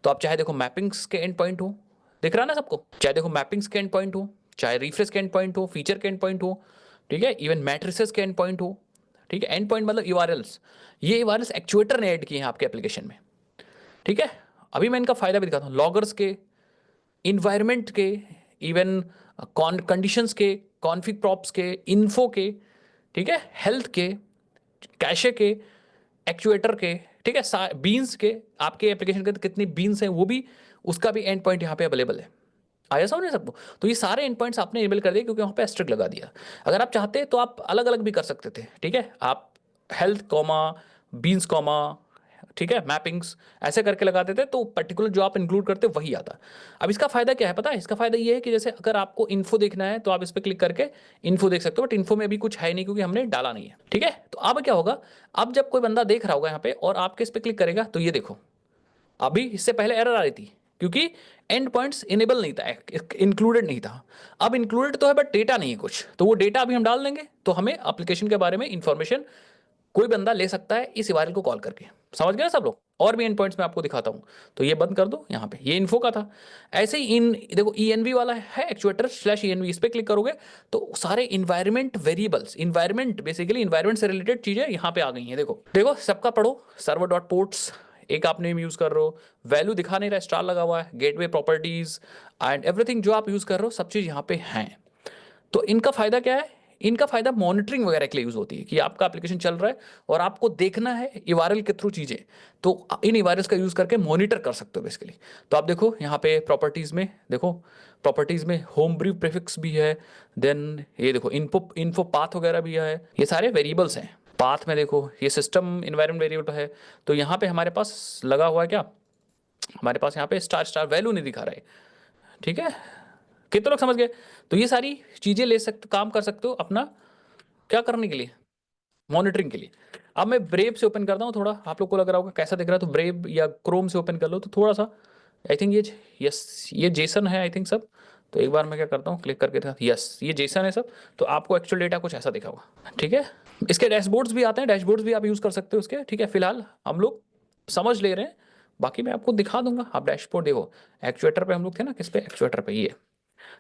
तो आप चाहे देखो मैपिंग्स के एंड पॉइंट हो, दिख रहा है ना सबको, चाहे देखो मैपिंग्स के एंड पॉइंट हो, चाहे रिफ्रेश के एंड पॉइंट हो, फीचर के एंड पॉइंट हो, ठीक है, इवन मैट्रिसेस के एंड पॉइंट हो, ठीक है, एंड पॉइंट मतलब यूआरएल्स, ये यूआरएल्स एक्चुएटर ने ऐड किए हैं आपके एप्लीकेशन में, ठीक है। अभी मैं इनका फायदा भी दिखाता हूँ, लॉगर्स के, इन्वायरमेंट के, इवन कंडीशंस के, कॉन्फिग प्रॉप्स के, इन्फो के, ठीक है, हेल्थ के, कैशे के, एक्चुएटर के, ठीक है, बीन्स के, आपके एप्लीकेशन के कितनी बीन्स हैं वो भी, उसका भी एंड पॉइंट यहाँ पे अवेलेबल है। आया समझ नहीं सबको? तो ये सारे एंड पॉइंट्स आपने इनेबल कर दिए क्योंकि वहाँ पे एस्ट्रिक लगा दिया। अगर आप चाहते तो आप अलग अलग भी कर सकते थे, ठीक है, आप हेल्थ कॉमा बीन्स कॉमा, ठीक है, मैपिंग्स ऐसे करके लगाते थे तो पर्टिकुलर जो आप इंक्लूड करते वही आता। अब इसका फायदा क्या है पता है? इसका फायदा ये है कि जैसे अगर आपको इन्फो देखना है तो आप इस पर क्लिक करके इन्फो देख सकते हो, बट इन्फो में अभी कुछ है नहीं क्योंकि हमने डाला नहीं है, ठीक है। तो अब क्या होगा, अब जब कोई बंदा देख रहा होगा यहाँ पे और आपके इस पर क्लिक करेगा तो ये देखो, अभी इससे पहले एरर आ रही थी क्योंकि एंड पॉइंट्स इनेबल नहीं था, इंक्लूडेड नहीं था। अब इंक्लूडेड तो है बट डेटा नहीं है कुछ, तो वो डेटा अभी हम डाल देंगे तो हमें एप्लीकेशन के बारे में इंफॉर्मेशन कोई बंदा ले सकता है इस URL को कॉल करके। समझ गए सब लोग? और भी एंड पॉइंट्स मैं आपको दिखाता हूं। तो ये बंद कर दो, यहाँ पे ये इन्फो का था। ऐसे ही इन देखो ENV वाला है, एक्चुएटर स्लैश ENV, इस पे क्लिक करोगे तो सारे environment variables, environment basically environment से रिलेटेड चीजें यहाँ पे आ गई हैं। देखो देखो सबका पढ़ो, सर्वर डॉट पोर्ट्स एक आप नेम यूज कर रहे हो, वैल्यू दिखा नहीं रहा, स्टार लगा हुआ है, गेटवे प्रॉपर्टीज एंड एवरीथिंग जो आप यूज कर रहे हो सब चीज यहाँ पे हैं। तो इनका फायदा क्या है? इनका फायदा मॉनिटरिंग वगैरह के लिए यूज होती है कि आपका एप्लीकेशन चल रहा है और आपको देखना है यूआरएल के थ्रू चीजें, तो इन यूआरएल्स का यूज करके मॉनिटर कर सकते हो बेसिकली। तो आप देखो यहाँ पे प्रॉपर्टीज में देखो, प्रॉपर्टीज में होम ब्रीव प्रीफिक्स भी है, देन ये देखो इन्फो इन्फो पाथ वगैरह भी है, ये सारे वेरिएबल्स हैं। पाथ में देखो ये सिस्टम इन्वायरमेंट वेरिएबल है, तो यहाँ पे हमारे पास लगा हुआ है क्या, हमारे पास यहाँ पे स्टार स्टार वैल्यू नहीं दिखा रहा है, ठीक है। कितने लोग समझ गए? तो ये सारी चीजें ले सकते, काम कर सकते हो अपना क्या करने के लिए, मॉनिटरिंग के लिए। अब मैं ब्रेव से ओपन करता हूँ, थोड़ा आप लोग को लग रहा होगा कैसा दिख रहा है, तो ब्रेव या क्रोम से ओपन कर लो तो थोड़ा सा, आई थिंक ये यस ये जेसन है आई थिंक सब। तो एक बार मैं क्या करता हूँ, क्लिक करके यस ये जेसन है सब, तो आपको एक्चुअल डेटा कुछ ऐसा दिखा होगा, ठीक है। इसके डैशबोर्ड्स भी आते हैं, डैशबोर्ड्स भी आप यूज़ कर सकते हो उसके, ठीक है। फिलहाल हम लोग समझ ले रहे हैं, बाकी मैं आपको दिखा दूंगा। आप डैशबोर्ड देखो, एक्चुएटर पे हम लोग थे ना, किस पे, एक्चुएटर पे, ये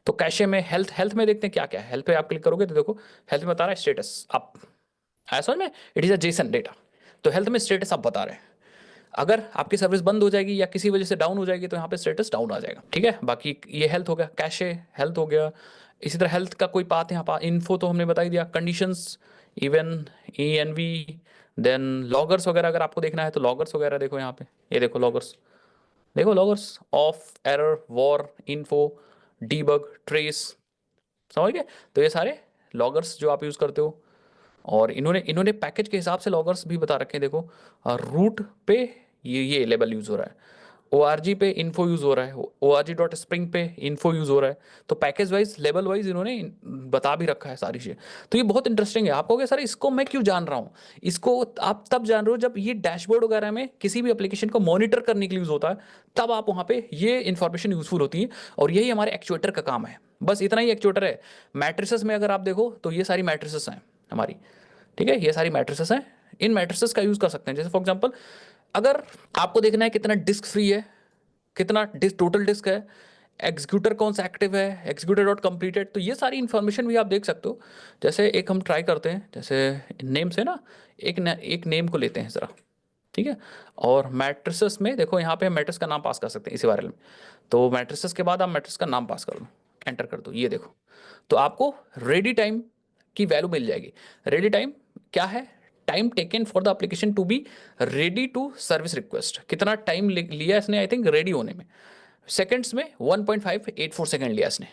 तो कैशे में हेल्थ, हेल्थ में देखते हैं क्या क्या है। हेल्थ पे आप क्लिक करोगे तो देखो हेल्थ में बता रहा है स्टेटस अप, है समझ में, it is a Jason data. तो हेल्थ में स्टेटस अप बता रहे हैं, अगर आपकी सर्विस बंद हो जाएगी या किसी वजह से डाउन हो जाएगी तो यहाँ पे स्टेटस डाउन आ जाएगा, ठीक है। बाकी ये हेल्थ हो गया, कैशे हेल्थ हो गया। इसी तरह हेल्थ का कोई पाथ यहाँ पर, इन्फो तो हमने बता ही दिया, conditions, even ENV, then loggers वगैरह अगर आपको देखना है तो लॉगर्स वगैरह देखो यहाँ पे, ये देखो लॉगर्स, देखो loggers of, error, war, info, debug, trace, समझ गए। तो ये सारे लॉगर्स जो आप यूज़ करते हो, और इन्होंने इन्होंने पैकेज के हिसाब से लॉगर्स भी बता रखे हैं। देखो रूट पे ये लेबल यूज़ हो रहा है, ORG पे इन्फो यूज़ हो रहा है, ORG.Spring पे इन्फो यूज़ हो रहा है। तो पैकेज वाइज, लेवल वाइज इन्होंने बता भी रखा है सारी चीज़ें। तो ये बहुत इंटरेस्टिंग है। आपको क्या सर इसको मैं क्यों जान रहा हूँ? इसको आप तब जान रहे हो जब ये डैशबोर्ड वगैरह में किसी भी एप्लीकेशन को मॉनिटर करने के लिए यूज़ होता है, तब आप वहाँ पे ये इन्फॉर्मेशन यूजफुल होती है। और यही हमारे एक्चुएटर का काम है, बस इतना ही एक्चुएटर है। मैट्रिसेस में अगर आप देखो तो ये सारी मैट्रिसेस हैं हमारी, ठीक है, ये सारी मैट्रिसेस हैं। इन मैट्रिसेस का यूज कर सकते हैं। जैसे फॉर एग्जांपल अगर आपको देखना है कितना डिस्क फ्री है, कितना डिस्क टोटल डिस्क है, एग्जीक्यूटर कौन सा एक्टिव है, एग्जीक्यूटर डॉट कंप्लीटेड, तो ये सारी इन्फॉर्मेशन भी आप देख सकते हो। जैसे एक हम ट्राई करते हैं, जैसे नेम से ना एक नेम को लेते हैं ज़रा, ठीक है। और मैट्रिसेस में देखो यहाँ पे हम मैट्रिक्स का नाम पास कर सकते हैं इसी वायरल में। तो मैट्रिसेस के बाद आप मैट्रिक्स का नाम पास कर दो, एंटर कर दो, ये देखो, तो आपको रेडी टाइम की वैल्यू मिल जाएगी। रेडी टाइम क्या है? Time taken for the application to be ready to service request, कितना टाइम लिया इसने आई थिंक रेडी होने में, सेकंड्स में 1.584 सेकंड लिया इसने,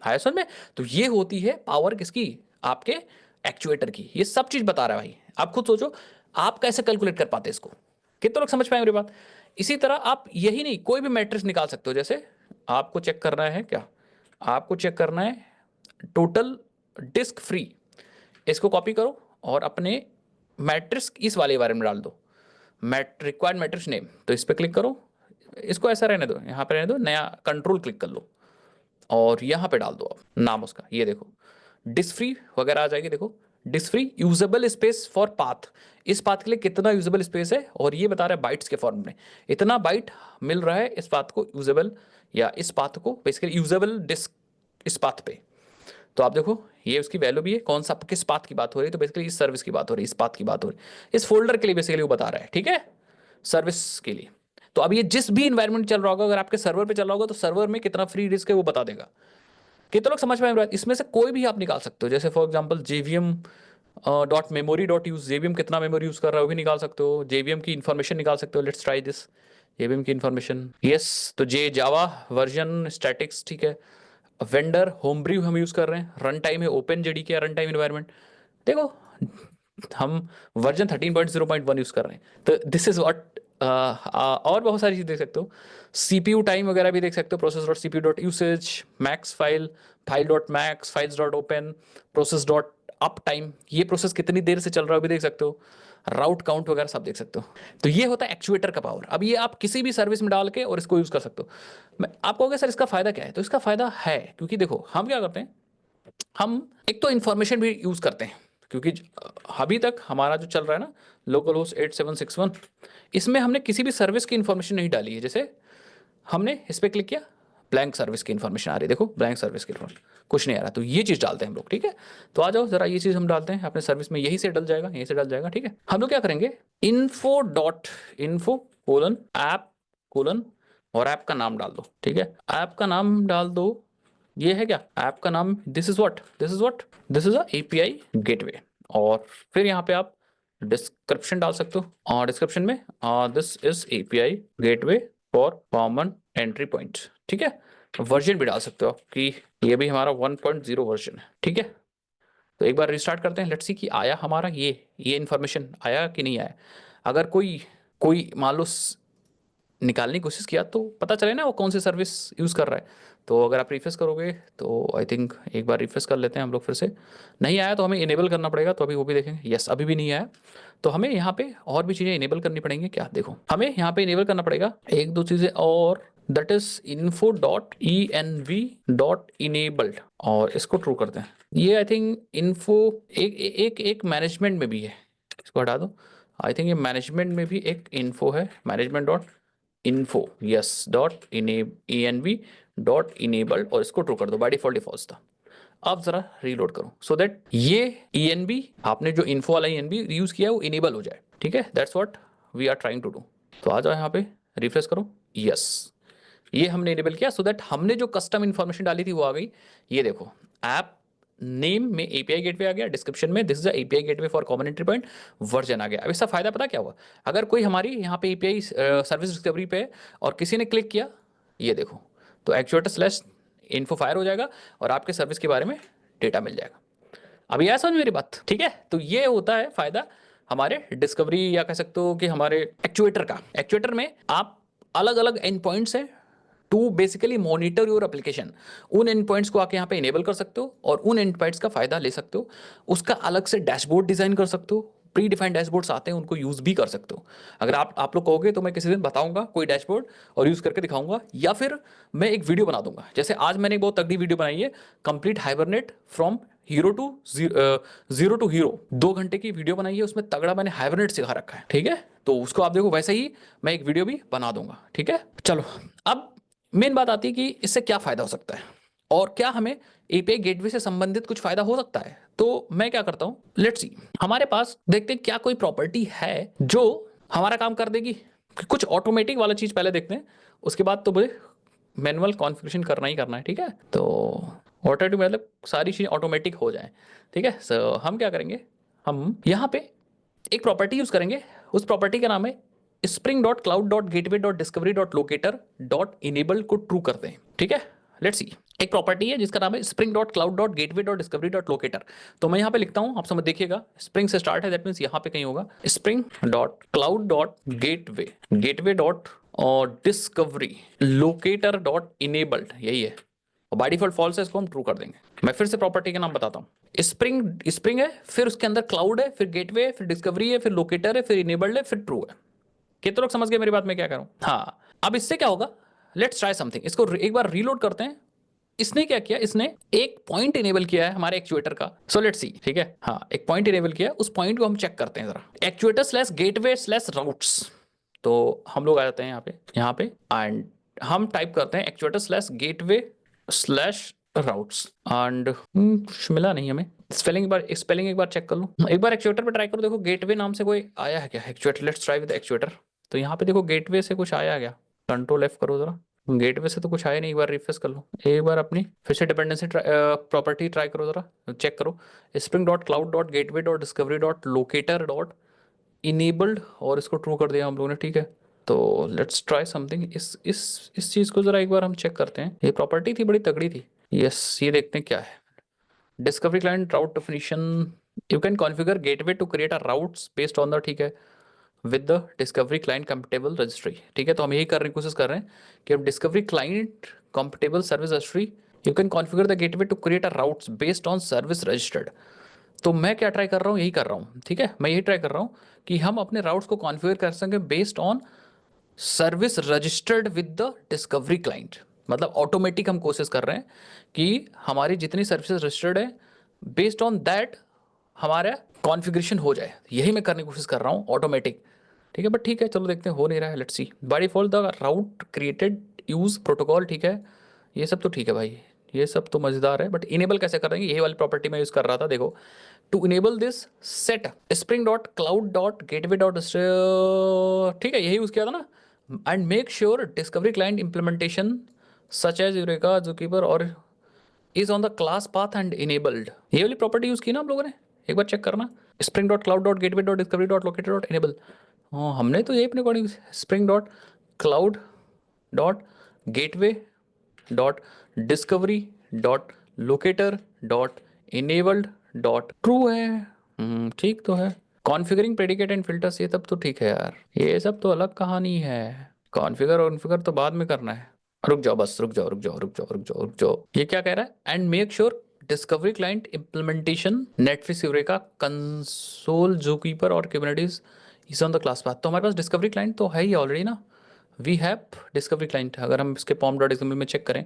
है समझ में। तो ये होती है पावर किसकी, आपके एक्चुएटर की। ये सब चीज बता रहा है भाई, आप खुद सोचो आप कैसे कैलकुलेट कर पाते इसको। कितने लोग समझ पाए मेरी बात? इसी तरह आप यही नहीं कोई भी मैट्रिक्स निकाल सकते हो। जैसे आपको चेक करना है क्या, आपको चेक करना है टोटल डिस्क फ्री, इसको कॉपी करो और अपने मैट्रिक्स इस वाले बारे में डाल दो, रिक्वायर्ड मैट्रिक्स नेम, तो इस पर क्लिक करो, इसको ऐसा रहने दो, यहाँ पे रहने दो, नया कंट्रोल क्लिक कर लो और यहाँ पे डाल दो आप नाम उसका, ये देखो डिस्क फ्री वगैरह आ जाएगी। देखो disk free usable space for path, इस पाथ के लिए कितना यूजेबल स्पेस है, और ये बता रहा है बाइट्स के फॉर्म में, इतना बाइट मिल रहा है इस पाथ को यूजेबल या इस पाथ को बेसिकली यूजेबल डिस्क इस पाथ पे। तो आप देखो ये उसकी वैल्यू भी है, कौन सा किस पाथ की बात हो रही है, तो बेसिकली इस सर्विस की बात हो रही है, इस पाथ की बात हो रही है, इस फोल्डर के लिए बेसिकली वो बता रहा है, ठीक है, सर्विस के लिए। तो अब ये जिस भी इन्वायरमेंट चल रहा होगा, अगर आपके सर्वर पे चल रहा होगा तो सर्वर में कितना फ्री डिस्क है वो बता देगा। कितने लोग समझ में आए? इसमें से कोई भी आप निकाल सकते हो, जैसे for example JVM dot memory dot use, JVM कितना मेमोरी यूज कर रहा है वो भी निकाल सकते हो, जेवीएम की इन्फॉर्मेशन निकाल सकते हो। लेट्स ट्राई दिस, जेवीएम की इन्फॉर्मेशन, यस, तो जे जावा वर्जन स्टैटिक्स, ठीक है, वेंडर होम ब्रीव हम यूज कर रहे हैं, रन टाइम है ओपन जेडी के रन टाइम इन्वायरमेंट, देखो हम वर्जन 13.0.1 यूज कर रहे हैं। तो दिस इज व्हाट, और बहुत सारी चीज देख सकते हो, सीपीयू टाइम वगैरह भी देख सकते हो, process dot CPU dot usage, max file, file dot max, files dot open, process dot up time, ये प्रोसेस कितनी देर से चल रहा है भी देख सकते हो, राउट काउंट वगैरह सब देख सकते हो। तो ये होता है एक्चुएटर का पावर। अब ये आप किसी भी सर्विस में डाल के और इसको यूज कर सकते हो। मैं आप कहोगे सर इसका फायदा क्या है, तो इसका फायदा है क्योंकि देखो हम क्या करते हैं, हम एक तो इंफॉर्मेशन भी यूज करते हैं, क्योंकि अभी तक हमारा जो चल रहा है ना लोकल होस्ट 8761, इसमें हमने किसी भी सर्विस की इंफॉर्मेशन नहीं डाली है। जैसे हमने इस पर क्लिक किया, ब्लैंक सर्विस की इन्फॉर्मेशन आ रही है, देखो ब्लैंक सर्विस की इन्फॉर्मेशन कुछ नहीं आ रहा, तो ये चीज डालते हैं हम लोग, ठीक है। तो आ जाओ जरा, ये चीज हम डालते हैं अपने सर्विस में, यही से डल जाएगा, यही से डल जाएगा, ठीक है। हम लोग क्या करेंगे, info ऐप कोलन और ऐप का नाम डाल दो, ठीक है, ऐप का नाम डाल दो, ये है क्या ऐप का नाम, this is what this is a API gateway. और फिर यहाँ पे आप डिस्क्रिप्शन डाल सकते हो, और डिस्क्रिप्शन में this is API gateway for common entry point, ठीक है। वर्जन भी डाल सकते हो कि ये भी हमारा 1.0 वर्जन है, ठीक है। तो एक बार रिस्टार्ट करते हैं, लेट्स सी कि आया हमारा ये इन्फॉर्मेशन आया कि नहीं आया। अगर कोई कोई मान लो निकालने की कोशिश किया तो पता चले ना वो कौन सी सर्विस यूज़ कर रहा है। तो अगर आप रिफ्रेश करोगे तो आई थिंक एक बार रिफ्रेश कर लेते हैं हम लोग फिर से, नहीं आया तो हमें इनेबल करना पड़ेगा, तो अभी वो भी देखेंगे। यस, अभी भी नहीं आया, तो हमें यहाँ पे और भी चीज़ें इनेबल करनी पड़ेंगी। क्या देखो, हमें यहाँ पे इनेबल करना पड़ेगा एक दो चीज़ें और, दैट इज info.env.enabled, और इसको ट्रू करते हैं। ये आई थिंक इन्फो एक मैनेजमेंट में भी है, इसको हटा दो। आई थिंक ये मैनेजमेंट में भी एक इन्फो है, management dot info, yes, dot env dot enabled, और इसको ट्रू कर दो, बाय डिफॉल्ट ये फॉल्स था। अब जरा रीलोड करो सो दैट ये env आपने जो इन्फो वाला env यूज किया है वो इनेबल हो जाए, ठीक है। That's what we are trying to do. तो आ जाओ यहाँ पे, रिफ्रेश करो, यस, ये हमने इनेबल किया सो दैट हमने जो कस्टम इन्फॉर्मेशन डाली थी वो आ गई। ये देखो ऐप नेम में एपीआई गेटवे आ गया, डिस्क्रिप्शन में this is API gateway for common entry point, version आ गया। अब इसका फायदा पता क्या हुआ, अगर कोई हमारी यहाँ पे एपीआई सर्विस डिस्कवरी पे है और किसी ने क्लिक किया, ये देखो, तो एक्चुएटर स्लैश इन्फो फायर हो जाएगा और आपके सर्विस के बारे में डेटा मिल जाएगा। अभी आया समझ मेरी बात, ठीक है। तो ये होता है फायदा हमारे डिस्कवरी, या कह सकते हो कि हमारे एक्चुएटर का। एक्चुएटर में आप अलग अलग एंड पॉइंट्स है to basically monitor your application, उन एंड पॉइंट्स को आके यहाँ पे इनेबल कर सकते हो और उन एंड पॉइंट्स का फायदा ले सकते हो। उसका अलग से डैशबोर्ड डिजाइन कर सकते हो, प्री डिफाइंड डैशबोर्ड्स आते हैं उनको यूज भी कर सकते हो। अगर आप लोग कहोगे तो मैं किसी दिन बताऊंगा कोई डैशबोर्ड और यूज करके दिखाऊंगा, या फिर मैं एक वीडियो बना दूंगा। जैसे आज मैंने एक बहुत तगड़ी वीडियो बनाई है, complete hibernate from hero to zero to hero, 2 घंटे की वीडियो बनाई है, उसमें तगड़ा मैंने हाइबरनेट सिखा रखा है, ठीक है। तो उसको आप देखो, वैसे ही मैं एक वीडियो भी बना दूंगा, ठीक है। चलो अब मेन बात आती है कि इससे क्या फायदा हो सकता है और क्या हमें एपीआई गेटवे से संबंधित कुछ फायदा हो सकता है। तो मैं क्या करता हूं, लेट्स सी, हमारे पास देखते हैं क्या कोई प्रॉपर्टी है जो हमारा काम कर देगी। कुछ ऑटोमेटिक वाला चीज पहले देखते हैं, उसके बाद तो मुझे मैनुअल कॉन्फ़िगरेशन करना ही करना है, ठीक है। तो ऑटोमेटिक मतलब सारी चीज़ें ऑटोमेटिक हो जाए, ठीक है। सो हम क्या करेंगे, हम यहाँ पे एक प्रॉपर्टी यूज करेंगे, उस प्रॉपर्टी का नाम है spring dot cloud dot gateway dot discovery dot locator dot enable को ट्रू करते हैं, ठीक है। लेट्स सी, एक प्रॉपर्टी है जिसका नाम है spring dot cloud dot gateway dot discovery dot locator. तो मैं यहाँ पे लिखता हूँ, आप समझ देखिएगा, स्प्रिंग से स्टार्ट है, दैट मीन्स यहाँ पे कहीं होगा spring dot cloud dot gateway dot और डिस्कवरी लोकेटर डॉट इनेबल्ड, यही है। और बाय डिफॉल्ट फॉल्स है, इसको हम ट्रू कर देंगे। मैं फिर से प्रॉपर्टी का नाम बताता हूँ, स्प्रिंग है, फिर उसके अंदर क्लाउड है, फिर गेटवे है, फिर डिस्कवरी है, फिर लोकेटर है, फिर इनेबल्ड है, फिर ट्रू है। कितने लोग समझ गए मेरी बात में क्या करूं? हाँ, अब इससे क्या होगा, लेट्स ट्राई समथिंग, इसको एक बार रीलोड करते हैं। इसने क्या किया, इसने एक पॉइंट इनेबल किया है हमारे एक्चुएटर का। सो लेट्स सी, ठीक है, हाँ एक पॉइंट इनेबल किया, उस पॉइंट को हम चेक करते हैं जरा, actuator slash gateway slash routes. तो हम लोग आ जाते हैं यहाँ पे एंड हम टाइप करते हैं actuator slash gateway slash routes and कुछ मिला नहीं हमें। स्पेलिंग एक बार चेक कर लो, एक बार एक्चुएटर पे ट्राई करो, देखो गेटवे नाम से कोई आया है क्या actuator. Let's try with actuator. तो यहाँ पे देखो गेटवे से कुछ आया क्या, कंट्रोल F करो जरा, गेटवे से तो कुछ आया नहीं, एक बार रिफ्रेश कर लो, एक बार अपनी फिर से डिपेंडेंसी प्रॉपर्टी ट्राई करो जरा, चेक करो spring dot cloud dot gateway dot discovery dot locator dot enabled, और इसको ट्रू कर दिया हम लोगों ने, ठीक है। तो लेट्स ट्राई समथिंग, इस चीज़ को जरा एक बार हम चेक करते हैं। ये प्रॉपर्टी थी बड़ी तगड़ी थी, यस ये देखते हैं क्या है। Discovery client route definition, you can configure gateway to create a routes based on the, ठीक है, with the discovery client compatible registry, ठीक है। तो हम यही करने की कोशिश कर रहे हैं कि अब discovery client compatible service registry, you can configure the gateway to create a routes based on service registered. तो मैं क्या ट्राई कर रहा हूँ, यही कर रहा हूँ, ठीक है, मैं यही ट्राई कर रहा हूँ कि हम अपने राउट्स को कॉन्फ़िगर कर सकें based on service registered with the discovery client. मतलब ऑटोमेटिक हम कोशिश कर रहे हैं कि हमारी जितनी सर्विसेज रजिस्टर्ड है बेस्ड ऑन दैट हमारा कॉन्फ़िगरेशन हो जाए, यही मैं करने की कोशिश कर रहा हूँ ऑटोमेटिक, ठीक है। बट ठीक है चलो देखते हैं, हो नहीं रहा है, let's see. By default the route created use protocol, ठीक है, ये सब तो ठीक है भाई, ये सब तो मजेदार है, बट इनेबल कैसे करेंगे, यही वाली प्रॉपर्टी मैं यूज कर रहा था, देखो to enable this set spring dot cloud dot gateway dot, ठीक है, यही यूज किया था ना, and make sure discovery client implementation such as Eureka Zookeeper or is on the class path and enabled, ये वाली प्रॉपर्टी यूज की ना हम लोगों ने, एक बार चेक करना। Spring dot cloud dot gateway dot discovery dot locator dot enable, हाँ हमने तो यही अपने according spring dot cloud dot gateway dot discovery dot locator dot enabled dot true है, ठीक तो है। कॉन्फ़िगरिंग प्रेडिकेट एंड फिल्टर्स, ये सब तो ठीक है यार, ये सब तो अलग कहानी है, कॉन्फ़िगर तो बाद में करना है। रुक जाओ बस, रुक जाओ, ये क्या कह रहा है, and make sure discovery client implementation Netflix Eureka Consul Zookeeper or Kubernetes is on the class path. तो हमारे पास डिस्कवरी क्लाइंट तो है ही ऑलरेडी ना, वी हैव डिस्कवरी क्लाइंट, अगर हम इसके पॉम डॉट एक्सएमएल में चेक करें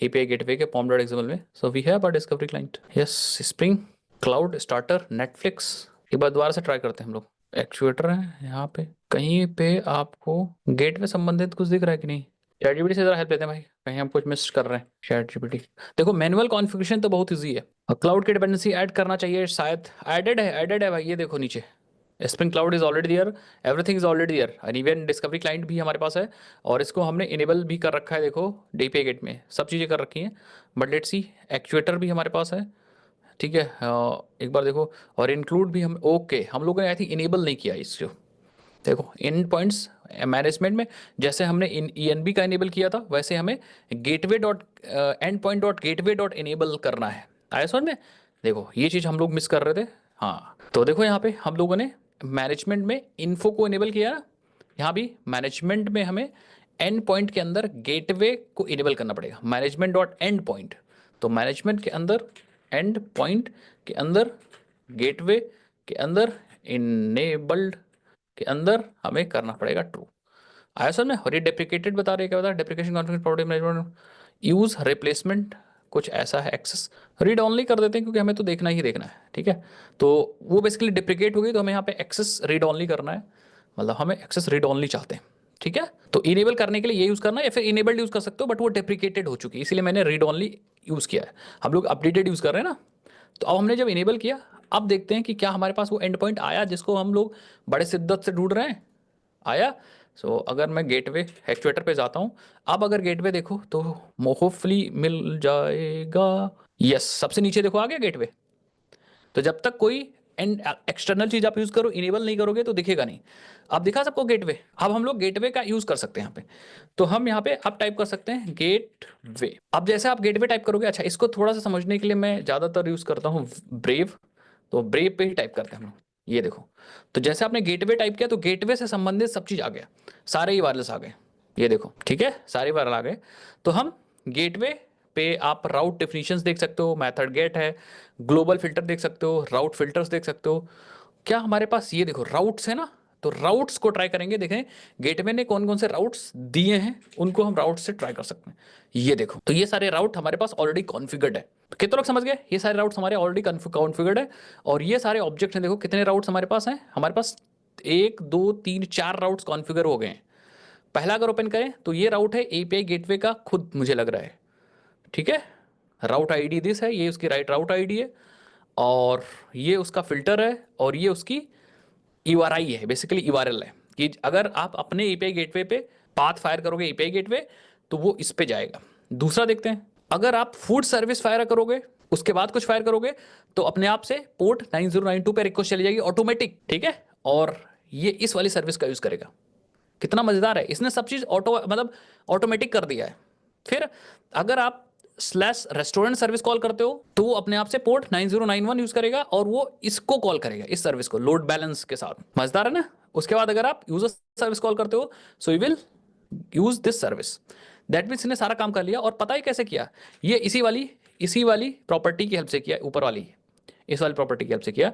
एपीआई गेटवे के पॉम डॉट एक्सएमएल में, so we have a discovery client, yes spring cloud starter Netflix. एक बार दोबारा से ट्राई करते हैं हम लोग, एक्चुएटर है यहाँ पे कहीं पे, आपको गेटवे संबंधित कुछ दिख रहा है कि नहीं, चैट जीपीटी से जरा हेल्प लेते हैं भाई, कहीं हम कुछ मिस कर रहे हैं। चैट जीपीटी देखो, मैनुअल कॉन्फ़िगरेशन तो बहुत ईजी है, क्लाउड की डिपेंडेंसी ऐड करना चाहिए शायद, एडेड है भाई, ये देखो नीचे spring cloud is already there, everything is already there, and even discovery client भी हमारे पास है, और इसको हमने इनेबल भी कर रखा है, देखो डीपीआई गेट में सब चीज़ें कर रखी हैं। बट लेट्स सी, एक्चुएटर भी हमारे पास है, ठीक है, एक बार देखो, और इंक्लूड भी हम, ओके हम लोगों ने आई थिंक इनेबल नहीं किया इसको, देखो इन पॉइंट्स मैनेजमेंट में जैसे हमने इन ENB का इनेबल किया था, वैसे हमें gateway dot and point dot gateway dot enable करना है, आया समझ में। देखो ये चीज़ हम लोग मिस कर रहे थे, हाँ तो देखो यहाँ पे हम लोगों ने मैनेजमेंट में इन्फो को इनेबल किया ना, यहाँ भी मैनेजमेंट में हमें एंड पॉइंट के अंदर गेटवे को इनेबल करना पड़ेगा, मैनेजमेंट डॉट एंड पॉइंट, तो मैनेजमेंट के अंदर एंड पॉइंट के अंदर गेटवे के अंदर इनेबल्ड के अंदर हमें करना पड़ेगा ट्रू, आया सर में। और ये डेप्रिकेटेड बता रहे, क्या बता, depreciation configuration property management use replacement कुछ ऐसा है, एक्सेस रीड ऑनली कर देते हैं क्योंकि हमें तो देखना ही देखना है, ठीक है। तो वो बेसिकली डिप्रिकेट हो गई, तो हमें यहाँ पे एक्सेस रीड ऑनली करना है, मतलब हमें एक्सेस रीड ऑनली चाहते हैं, ठीक है। तो इनेबल करने के लिए ये यूज़ करना है, या फिर इनेबल्ड यूज़ कर सकते हो, बट वो डेप्रिकेटेड हो चुकी है, इसलिए मैंने रीड ऑनली यूज़ किया है। हम लोग अपडेटेड यूज़ कर रहे हैं ना, तो अब हमने जब इनेबल किया, अब देखते हैं कि क्या हमारे पास वो एंड पॉइंट आया जिसको हम लोग बड़े शिद्दत से ढूंढ रहे हैं, आया। सो अगर मैं गेटवे एक्चुएटर पे जाता हूँ, अब अगर गेटवे देखो तो होपफुली मिल जाएगा, यस सबसे नीचे देखो आ गया गेटवे। तो जब तक कोई एंड एक्सटर्नल चीज आप यूज करो, इनेबल नहीं करोगे तो दिखेगा नहीं। अब दिखा सबको गेटवे, अब हम लोग गेटवे का यूज कर सकते हैं यहाँ पे, तो हम यहाँ पे अब टाइप कर सकते हैं गेटवे। अब जैसे आप गेटवे टाइप करोगे, अच्छा इसको थोड़ा सा समझने के लिए मैं ज्यादातर यूज करता हूँ ब्रेव, तो ब्रेव पे ही टाइप करते हैं हम लोग, ये देखो। तो जैसे आपने गेटवे टाइप किया तो गेटवे से संबंधित सब चीज आ गया, सारे ही वायरलेस आ गए, ये देखो, ठीक है, सारे वायरल आ गए। तो हम गेटवे पे आप राउट डेफिनेशंस देख सकते हो, मेथड गेट है, ग्लोबल फिल्टर देख सकते हो, राउट फिल्टर्स देख सकते हो। क्या हमारे पास ये देखो राउट्स है ना, तो राउट्स को ट्राई करेंगे, देखें गेटवे ने कौन कौन से राउट्स दिए हैं, उनको हम राउट से ट्राई कर सकते हैं। ये देखो, तो ये सारे राउट हमारे पास ऑलरेडी कॉन्फ़िगर्ड है, कितने लोग समझ गए, ये सारे राउट्स हमारे ऑलरेडी कॉन्फ़िगर्ड है, और ये सारे ऑब्जेक्ट हैं, देखो कितने राउट्स हमारे पास हैं, हमारे पास 1 2 3 4 राउट्स कॉन्फ़िगर हो गए हैं। पहला अगर ओपन करें तो ये राउट है एपीआई गेटवे का खुद, मुझे लग रहा है, ठीक है। राउट आईडी दिस है, ये उसकी राइट राउट आईडी है, और ये उसका फिल्टर है, और ये उसकी यूआरआई है, बेसिकली यूआरएल है कि अगर आप अपने एपीआई गेटवे पे पाथ फायर करोगे एपीआई गेटवे तो वो इस पे जाएगा। दूसरा देखते हैं, अगर आप फूड सर्विस फायर करोगे उसके बाद कुछ फायर करोगे तो अपने आप से पोर्ट 9092 पे रिक्वेस्ट चली जाएगी ऑटोमेटिक, ठीक है। और ये इस वाली सर्विस का यूज करेगा। कितना मजेदार है, इसने सब चीज ऑटो मतलब ऑटोमेटिक कर दिया है। फिर अगर आप स्लैश रेस्टोरेंट सर्विस कॉल करते हो तो वो अपने आप से पोर्ट 9091 यूज करेगा और वो इसको कॉल करेगा, इस सर्विस को लोड बैलेंस के साथ। मजेदार है ना। उसके बाद अगर आप यूजर सर्विस कॉल करते हो so you will use this service. That means इसने सारा काम कर लिया। और पता है कैसे किया, ये इसी वाली प्रॉपर्टी की हेल्प से किया, ऊपर वाली इस वाली प्रॉपर्टी की हेल्प से किया,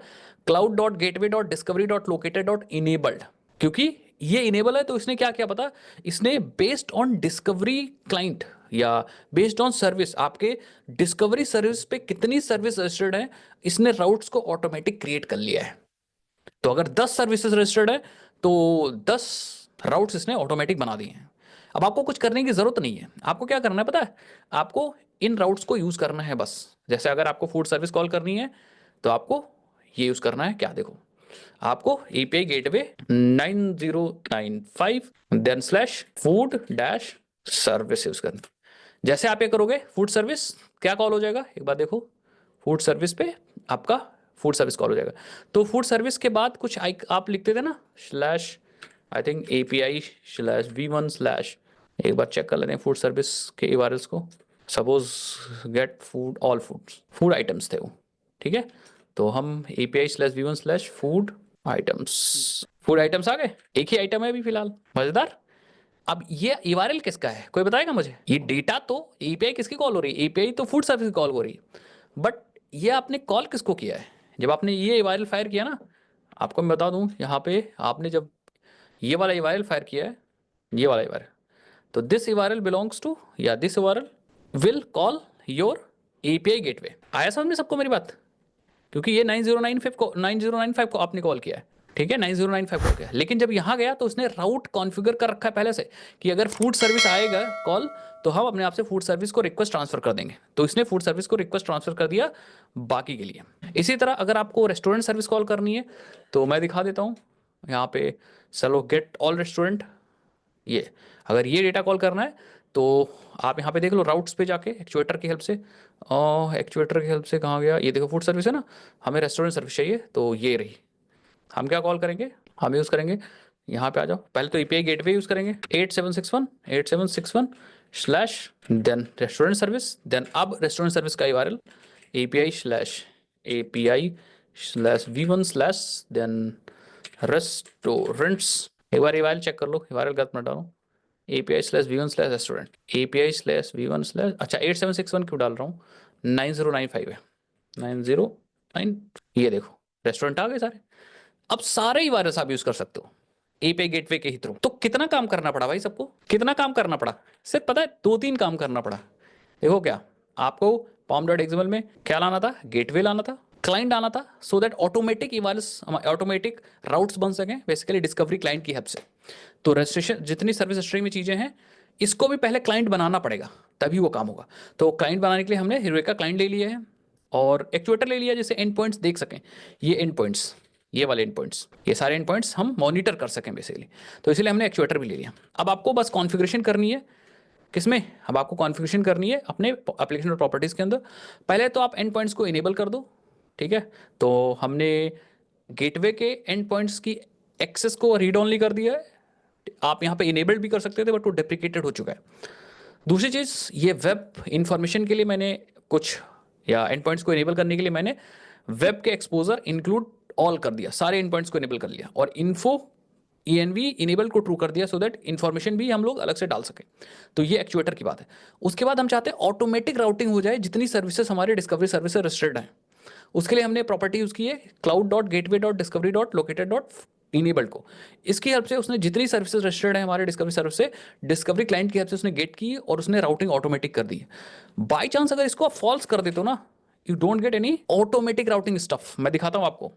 cloud.gateway.discovery.located.enabled। क्योंकि ये इनेबल है तो इसने क्या किया पता, इसने बेस्ड ऑन डिस्कवरी क्लाइंट या बेस्ड ऑन सर्विस, आपके डिस्कवरी सर्विस पे कितनी सर्विस रजिस्टर्ड है, इसने राउट्स को ऑटोमेटिक क्रिएट कर लिया है। तो अगर 10 सर्विसेज रजिस्टर्ड है तो 10 राउट्स इसने ऑटोमेटिक बना दिए हैं। अब आपको कुछ करने की जरूरत नहीं है, आपको क्या करना है पता है, आपको इन राउट्स को यूज करना है बस। जैसे अगर आपको फूड सर्विस कॉल करनी है तो आपको ये यूज करना है, क्या देखो, आपको API gateway 9095 then slash food dash service use करना। जैसे आप ये करोगे फूड सर्विस क्या कॉल हो जाएगा, एक बार देखो, फूड सर्विस पे आपका फूड सर्विस कॉल हो जाएगा। तो फूड सर्विस के बाद कुछ आप लिखते थे ना, slash I think API slash v1 slash, एक बार चेक कर लेते हैं फूड सर्विस के यूआरएल्स को। Suppose get food all foods, food items थे वो, ठीक है। तो हम API slash v1 slash food items आ गए, एक ही आइटम है अभी फिलहाल, मजेदार। अब ये यूआरएल किसका है कोई बताएगा मुझे, ये डेटा तो एपीआई किसकी कॉल हो रही है, एपीआई तो फूड सर्विस की कॉल हो रही है, बट ये आपने कॉल किसको किया है, जब आपने ये यूआरएल फायर किया ना, आपको मैं बता दूं यहाँ पे आपने जब ये वाला यूआरएल फायर किया है, ये वाला यूआरएल, तो दिस यूआरएल बिलोंग्स टू या this URL will call your API gateway. आया समझ में सबको मेरी बात, क्योंकि ये 9095 को आपने कॉल किया है, ठीक है, 9095 को किया। लेकिन जब यहाँ गया तो उसने राउट कॉन्फ़िगर कर रखा है पहले से कि अगर फूड सर्विस आएगा कॉल तो हम अपने आप से फूड सर्विस को रिक्वेस्ट ट्रांसफर कर देंगे। तो इसने फूड सर्विस को रिक्वेस्ट ट्रांसफर कर दिया बाकी के लिए। इसी तरह अगर आपको रेस्टोरेंट सर्विस कॉल करनी है तो मैं दिखा देता हूँ यहाँ पे, चलो गेट ऑल रेस्टोरेंट, ये अगर ये डेटा कॉल करना है तो आप यहाँ पे देख लो राउट्स पे जाके एक्चुएटर की हेल्प से, एक्चुएटर की हेल्प से कहाँ गया, ये देखो फूड सर्विस है ना, हमें रेस्टोरेंट सर्विस चाहिए तो ये रही। हम क्या कॉल करेंगे, हम यूज़ करेंगे, यहाँ पे आ जाओ, पहले तो एपीआई गेटवे यूज़ करेंगे 8761 slash then restaurant service, then अब रेस्टोरेंट सर्विस का URL API slash v1 slash then restaurants. एक बार यूआरएल चेक कर लो, यूआरएल गलत मत डालो, API slash v1 slash restaurant, API slash v1 slash, अच्छा 8761 क्यों डाल रहा हूँ, 9095 है, 909, ये देखो रेस्टोरेंट आ गए सारे। अब सारे ही वायरस आप यूज कर सकते हो एपीआई गेटवे के ही थ्रू। तो कितना काम करना पड़ा भाई सबको, कितना काम करना पड़ा, सिर्फ पता है 2-3 काम करना पड़ा। देखो क्या, आपको pom.xml में क्या लाना था, गेटवे लाना था, क्लाइंट आना था, so that automatic automatic routes बन सकें बेसिकली डिस्कवरी क्लाइंट की हेल्प से। तो रजिस्ट्रेशन जितनी सर्विस हिस्ट्री में चीजें हैं इसको भी पहले क्लाइंट बनाना पड़ेगा तभी वो काम होगा। तो क्लाइंट बनाने के लिए हमने यूरेका क्लाइंट ले लिया है और एक्चुएटर ले लिया जिससे एंड पॉइंट्स देख सकें, ये एंड पॉइंट्स, ये वाले एंड पॉइंट्स, ये सारे एंड पॉइंट्स हम मॉनिटर कर सकें बेसिकली। तो इसलिए हमने एक्चुएटर भी ले लिया। अब आपको बस कॉन्फ़िगरेशन करनी है किसमें, अब आपको कॉन्फ़िगरेशन करनी है अपने एप्लीकेशन और प्रॉपर्टीज़ के अंदर। पहले तो आप एंड पॉइंट्स को इनेबल कर दो, ठीक है। तो हमने गेटवे के एंड पॉइंट्स की एक्सेस को रीड ऑनली कर दिया है, आप यहाँ पे इनेबल्ड भी कर सकते थे बट वो डेप्रिकेटेड हो चुका है। दूसरी चीज़, ये वेब इंफॉर्मेशन के लिए मैंने कुछ, या एंड पॉइंट्स को इनेबल करने के लिए मैंने वेब के एक्सपोजर इंक्लूड ऑल कर दिया, सारे एंड पॉइंट्स को इनेबल कर लिया, और इन्फो ENV इनेबल को ट्रू कर दिया सो दैट इन्फॉर्मेशन भी हम लोग अलग से डाल सकें। तो ये एक्चुएटर की बात है। उसके बाद हम चाहते हैं ऑटोमेटिक राउटिंग हो जाए जितनी सर्विसेज हमारे डिस्कवरी सर्विस से रजिस्टर्ड हैं। उसके लिए हमने प्रॉपर्टी यूज़ की है cloud.gateway.discovery.located.enabled को। इसकी हेल्प से उसने जितनी सर्विसेज रजिस्टर्ड है हमारे डिस्कवरी सर्विस से, डिस्कवरी क्लाइंट की हेल्प से उसने गेट की और उसने राउटिंग ऑटोमेटिक कर दी है। बाई चांस अगर इसको आप फॉल्स कर देते हो ना, you don't get any automatic routing stuff. मैं दिखाता हूँ आपको,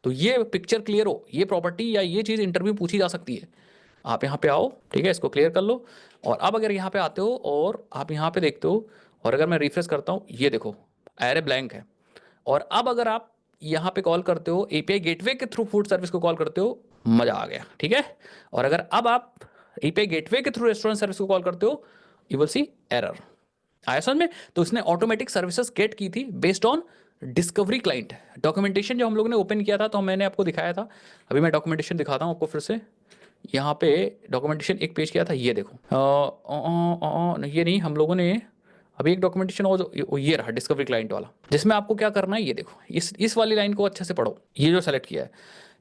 तो ये पिक्चर क्लियर हो, ये प्रॉपर्टी या ये चीज़ इंटरव्यू पूछी जा सकती है। आप यहाँ पे आओ, ठीक है, इसको क्लियर कर लो। और अब अगर यहाँ पे आते हो और आप यहाँ पे देखते हो, और अगर मैं रिफ्रेश करता हूँ, ये देखो एरे ब्लैंक है। और अब अगर आप यहाँ पे कॉल करते हो एपीआई गेटवे के थ्रू फूड सर्विस को कॉल करते हो, मजा आ गया, ठीक है। और अगर अब आप एपीआई गेटवे के थ्रू रेस्टोरेंट सर्विस को कॉल करते हो, यू विल सी एरर। आया समझ में? तो इसने ऑटोमेटिक सर्विसेज गेट की थी based on discovery client. Documentation जो हम लोगों ने ओपन किया था तो मैंने आपको दिखाया था, अभी मैं डॉक्यूमेंटेशन दिखाता हूँ आपको फिर से। यहाँ पे डॉक्यूमेंटेशन एक पेज किया था, ये देखो ये नहीं, हम लोगों ने अभी एक डॉक्यूमेंटेशन और ये रहा डिस्कवरी क्लाइंट वाला, जिसमें आपको क्या करना है, ये देखो इस वाली लाइन को अच्छे से पढ़ो। ये जो सेलेक्ट किया है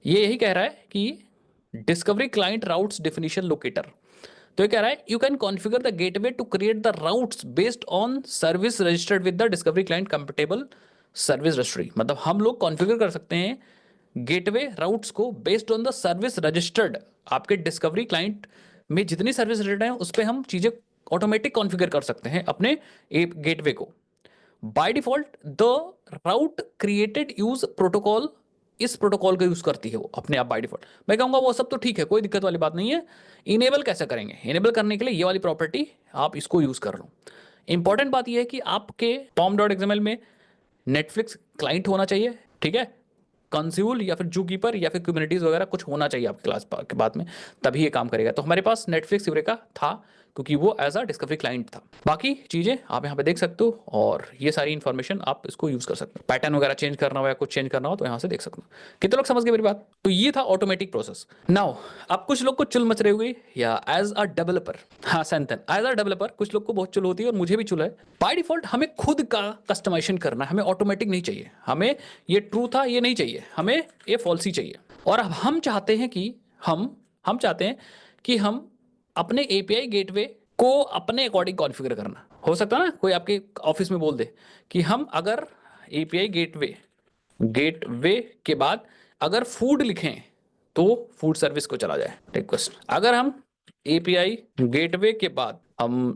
ये यही कह रहा है कि discovery client routes definition locator. तो ये कह रहा है you can configure the gateway to create the routes based on service registered with the discovery client compatible service registry. मतलब हम लोग कॉन्फ़िगर कर सकते हैं गेटवे राउट्स को based on the service registered. आपके डिस्कवरी क्लाइंट में जितनी सर्विस रजिस्टर्ड है उस पर हम चीजें ऑटोमेटिक कॉन्फ़िगर कर सकते हैं अपने गेटवे को। By default the route created use protocol, इस प्रोटोकॉल का यूज करती है वो अपने आप बाय डिफॉल्ट। मैं कहूंगा वो सब तो ठीक है, कोई दिक्कत वाली बात नहीं है। इनेबल कैसे करेंगे? इनेबल करने के लिए ये वाली प्रॉपर्टी आप इसको यूज कर लो। इंपॉर्टेंट बात ये है कि आपके pom.xml में नेटफ्लिक्स क्लाइंट होना चाहिए, ठीक है, कंज्यूल या फिर जूकीपर या फिर क्यूबरनेटीज वगैरह कुछ होना चाहिए आपके क्लास के बाद में, तभी ये काम करेगा। तो हमारे पास नेटफ्लिक्स यूरेका था क्योंकि वो एज अ डिस्कवरी क्लाइंट था। बाकी चीजें आप यहाँ पे देख सकते हो और ये सारी इंफॉर्मेशन आप इसको यूज कर सकते हो। पैटर्न वगैरह चेंज करना हो या कुछ चेंज करना हो तो यहाँ से देख सकते हो। कितने लोग समझ गए मेरी बात? तो ये था ऑटोमेटिक प्रोसेस। नाउ अब कुछ लोग को चुल मच रही होगी या एज अ डेवलपर, हाँ सैंतन, एज अ डेवलपर कुछ लोग को बहुत चुल होती है और मुझे भी चुल है। बाय डिफॉल्ट हमें खुद का कस्टमाइजेशन करना है, हमें ऑटोमेटिक नहीं चाहिए, हमें ये ट्रू था ये नहीं चाहिए, हमें ये फॉल्स ही चाहिए। और अब हम चाहते हैं कि हम चाहते हैं कि हम अपने एपीआई गेटवे को अपने अकॉर्डिंग कॉन्फ़िगर करना। हो सकता है ना कोई आपके ऑफिस में बोल दे कि हम अगर एपीआई गेटवे के बाद अगर फूड लिखें तो फूड सर्विस को चला जाए रिक्वेस्ट। अगर हम एपीआई गेटवे के बाद हम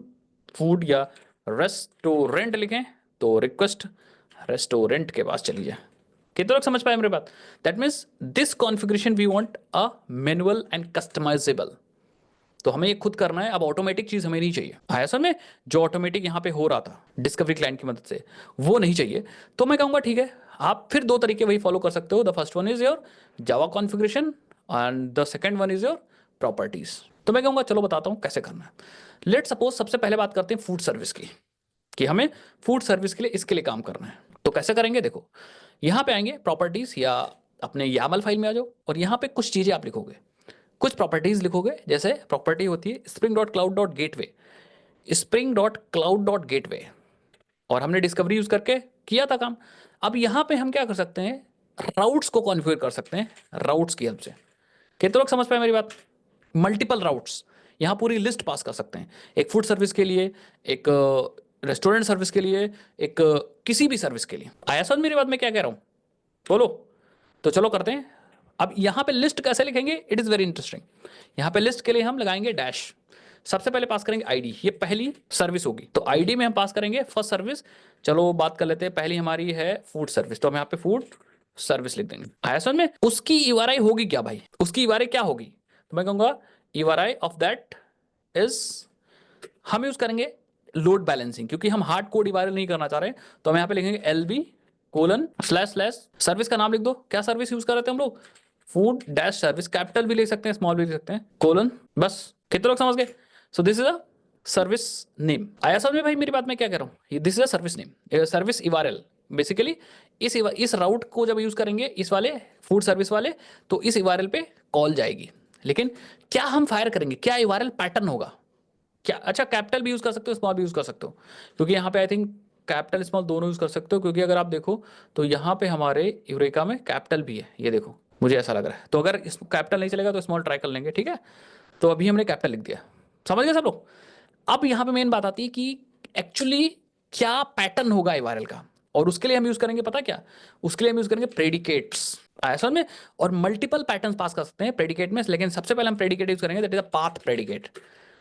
फूड या रेस्टोरेंट लिखें तो रिक्वेस्ट रेस्टोरेंट के पास चली जाए। कितने लोग समझ पाए मेरी बात? That means this configuration we want a manual and customizable. तो हमें ये खुद करना है, अब ऑटोमेटिक चीज हमें नहीं चाहिए। आया समझ? जो ऑटोमेटिक यहाँ पे हो रहा था डिस्कवरी क्लाइंट की मदद से, वो नहीं चाहिए। तो मैं कहूँगा ठीक है, आप फिर दो तरीके वही फॉलो कर सकते हो। The first one is your Java configuration and the second one is your properties. तो मैं कहूँगा चलो बताता हूँ कैसे करना है। लेट सपोज सबसे पहले बात करते हैं फूड सर्विस की, कि हमें फूड सर्विस के लिए इसके लिए काम करना है। तो कैसे करेंगे? देखो यहाँ पे आएंगे प्रॉपर्टीज या अपने यामल फाइल में आ जाओ और यहाँ पे कुछ चीजें आप लिखोगे, कुछ प्रॉपर्टीज लिखोगे। जैसे प्रॉपर्टी होती है spring.cloud.gateway, spring.cloud.gateway, और हमने डिस्कवरी यूज करके किया था काम। अब यहाँ पे हम क्या कर सकते हैं, राउट्स को कॉन्फ़िगर कर सकते हैं राउट्स की हेल्प से। कितने लोग समझ पाए मेरी बात? मल्टीपल राउट्स, यहाँ पूरी लिस्ट पास कर सकते हैं, एक फूड सर्विस के लिए, एक रेस्टोरेंट सर्विस के लिए, एक किसी भी सर्विस के लिए। आया समझ मेरी बात? मैं क्या कह रहा हूँ बोलो? तो चलो करते हैं। अब यहाँ पे लिस्ट कैसे लिखेंगे? It is very interesting. यहाँ पे लिस्ट के लिए हम लगाएंगे डैश। सबसे पहले पास करेंगे आईडी, ये पहली सर्विस होगी तो आईडी में हम पास करेंगे फर्स्ट सर्विस। चलो बात कर लेते हैं, पहली हमारी है फूड सर्विस, तो हम यहाँ पे फूड सर्विस लिख देंगे। आया समझ में? उसकी यूआरआई होगी क्या भाई? उसकी यूआरआई क्या होगी? तो मैं कहूँगा यूआरआई ऑफ दैट इज, हम यूज करेंगे लोड बैलेंसिंग, क्योंकि हम हार्ड कोड यूआरएल नहीं करना चाह रहे, तो हम यहाँ पे लिखेंगे LB colon slash slash service का नाम लिख दो। क्या सर्विस यूज कर रहे थे हम लोग? फूड डैश सर्विस, कैपिटल भी लिख सकते हैं स्मॉल भी लिख सकते हैं, कोलन, बस। कितने लोग समझ गए? सो this is a service name. आया समझ में भाई मेरी बात? मैं क्या कह रहा हूँ, this is a service name, service URL. Basically इस राउट को जब यूज करेंगे इस वाले फूड सर्विस वाले, तो इस यूआरएल पे कॉल जाएगी। लेकिन क्या हम फायर करेंगे, क्या यूआरएल पैटर्न होगा क्या? अच्छा, कैपिटल भी यूज कर सकते हो, स्मॉल भी यूज कर सकते हो, क्योंकि यहाँ पे आई थिंक कैपिटल स्मॉल दोनों यूज कर सकते हो। क्योंकि अगर आप देखो तो यहाँ पे हमारे यूरेका में कैपिटल भी है, ये देखो, मुझे ऐसा लग रहा है। तो अगर इस कैपिटल नहीं चलेगा तो स्मॉल ट्राई कर लेंगे, ठीक है। तो अभी हमने कैपिटल लिख दिया, समझ गए सब लोग? अब यहाँ पे मेन बात आती है कि एक्चुअली क्या पैटर्न होगा यूआरएल का, और उसके लिए हम यूज करेंगे, पता क्या? उसके लिए हम यूज करेंगे प्रेडिकेट्स। ऐसा में, और मल्टीपल पैटर्न पास कर सकते हैं प्रेडिकेट में, लेकिन सबसे पहले हम प्रेडिकेट यूज करेंगे, that is a path predicate.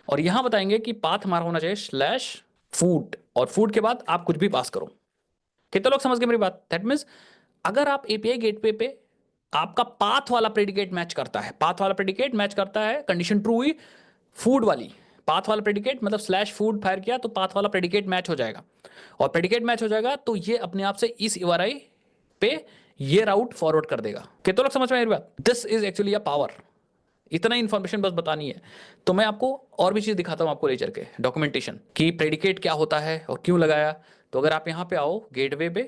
और यहां बताएंगे कि पाथ हमारा होना चाहिए स्लैश फूड, और फूड के बाद आप कुछ भी पास करो। कितने लोग समझ गए मेरी बात? दैट मीन्स अगर आप एपीआई गेटवे पे आपका पाथ वाला प्रेडिकेट मैच करता है, पाथ वाला प्रेडिकेट मैच करता है, कंडीशन ट्रू हुई, फूड वाली, पाथ वाला प्रेडिकेट मतलब स्लैश फूड फायर किया तो पाथ वाला प्रेडिकेट मैच हो जाएगा, और प्रेडिकेट मैच हो जाएगा तो ये अपने आप से इस यूआरआई पे ये राउट फॉरवर्ड कर देगा। कितने लोग समझ में मेरी बात? This is actually a power. इतना इंफॉर्मेशन बस बतानी है। तो मैं आपको और भी चीज दिखाता हूं आपको लेकर के, डॉक्यूमेंटेशन कि प्रेडिकेट क्या होता है और क्यों लगाया। तो अगर आप यहां पे आओ गेटवे पे,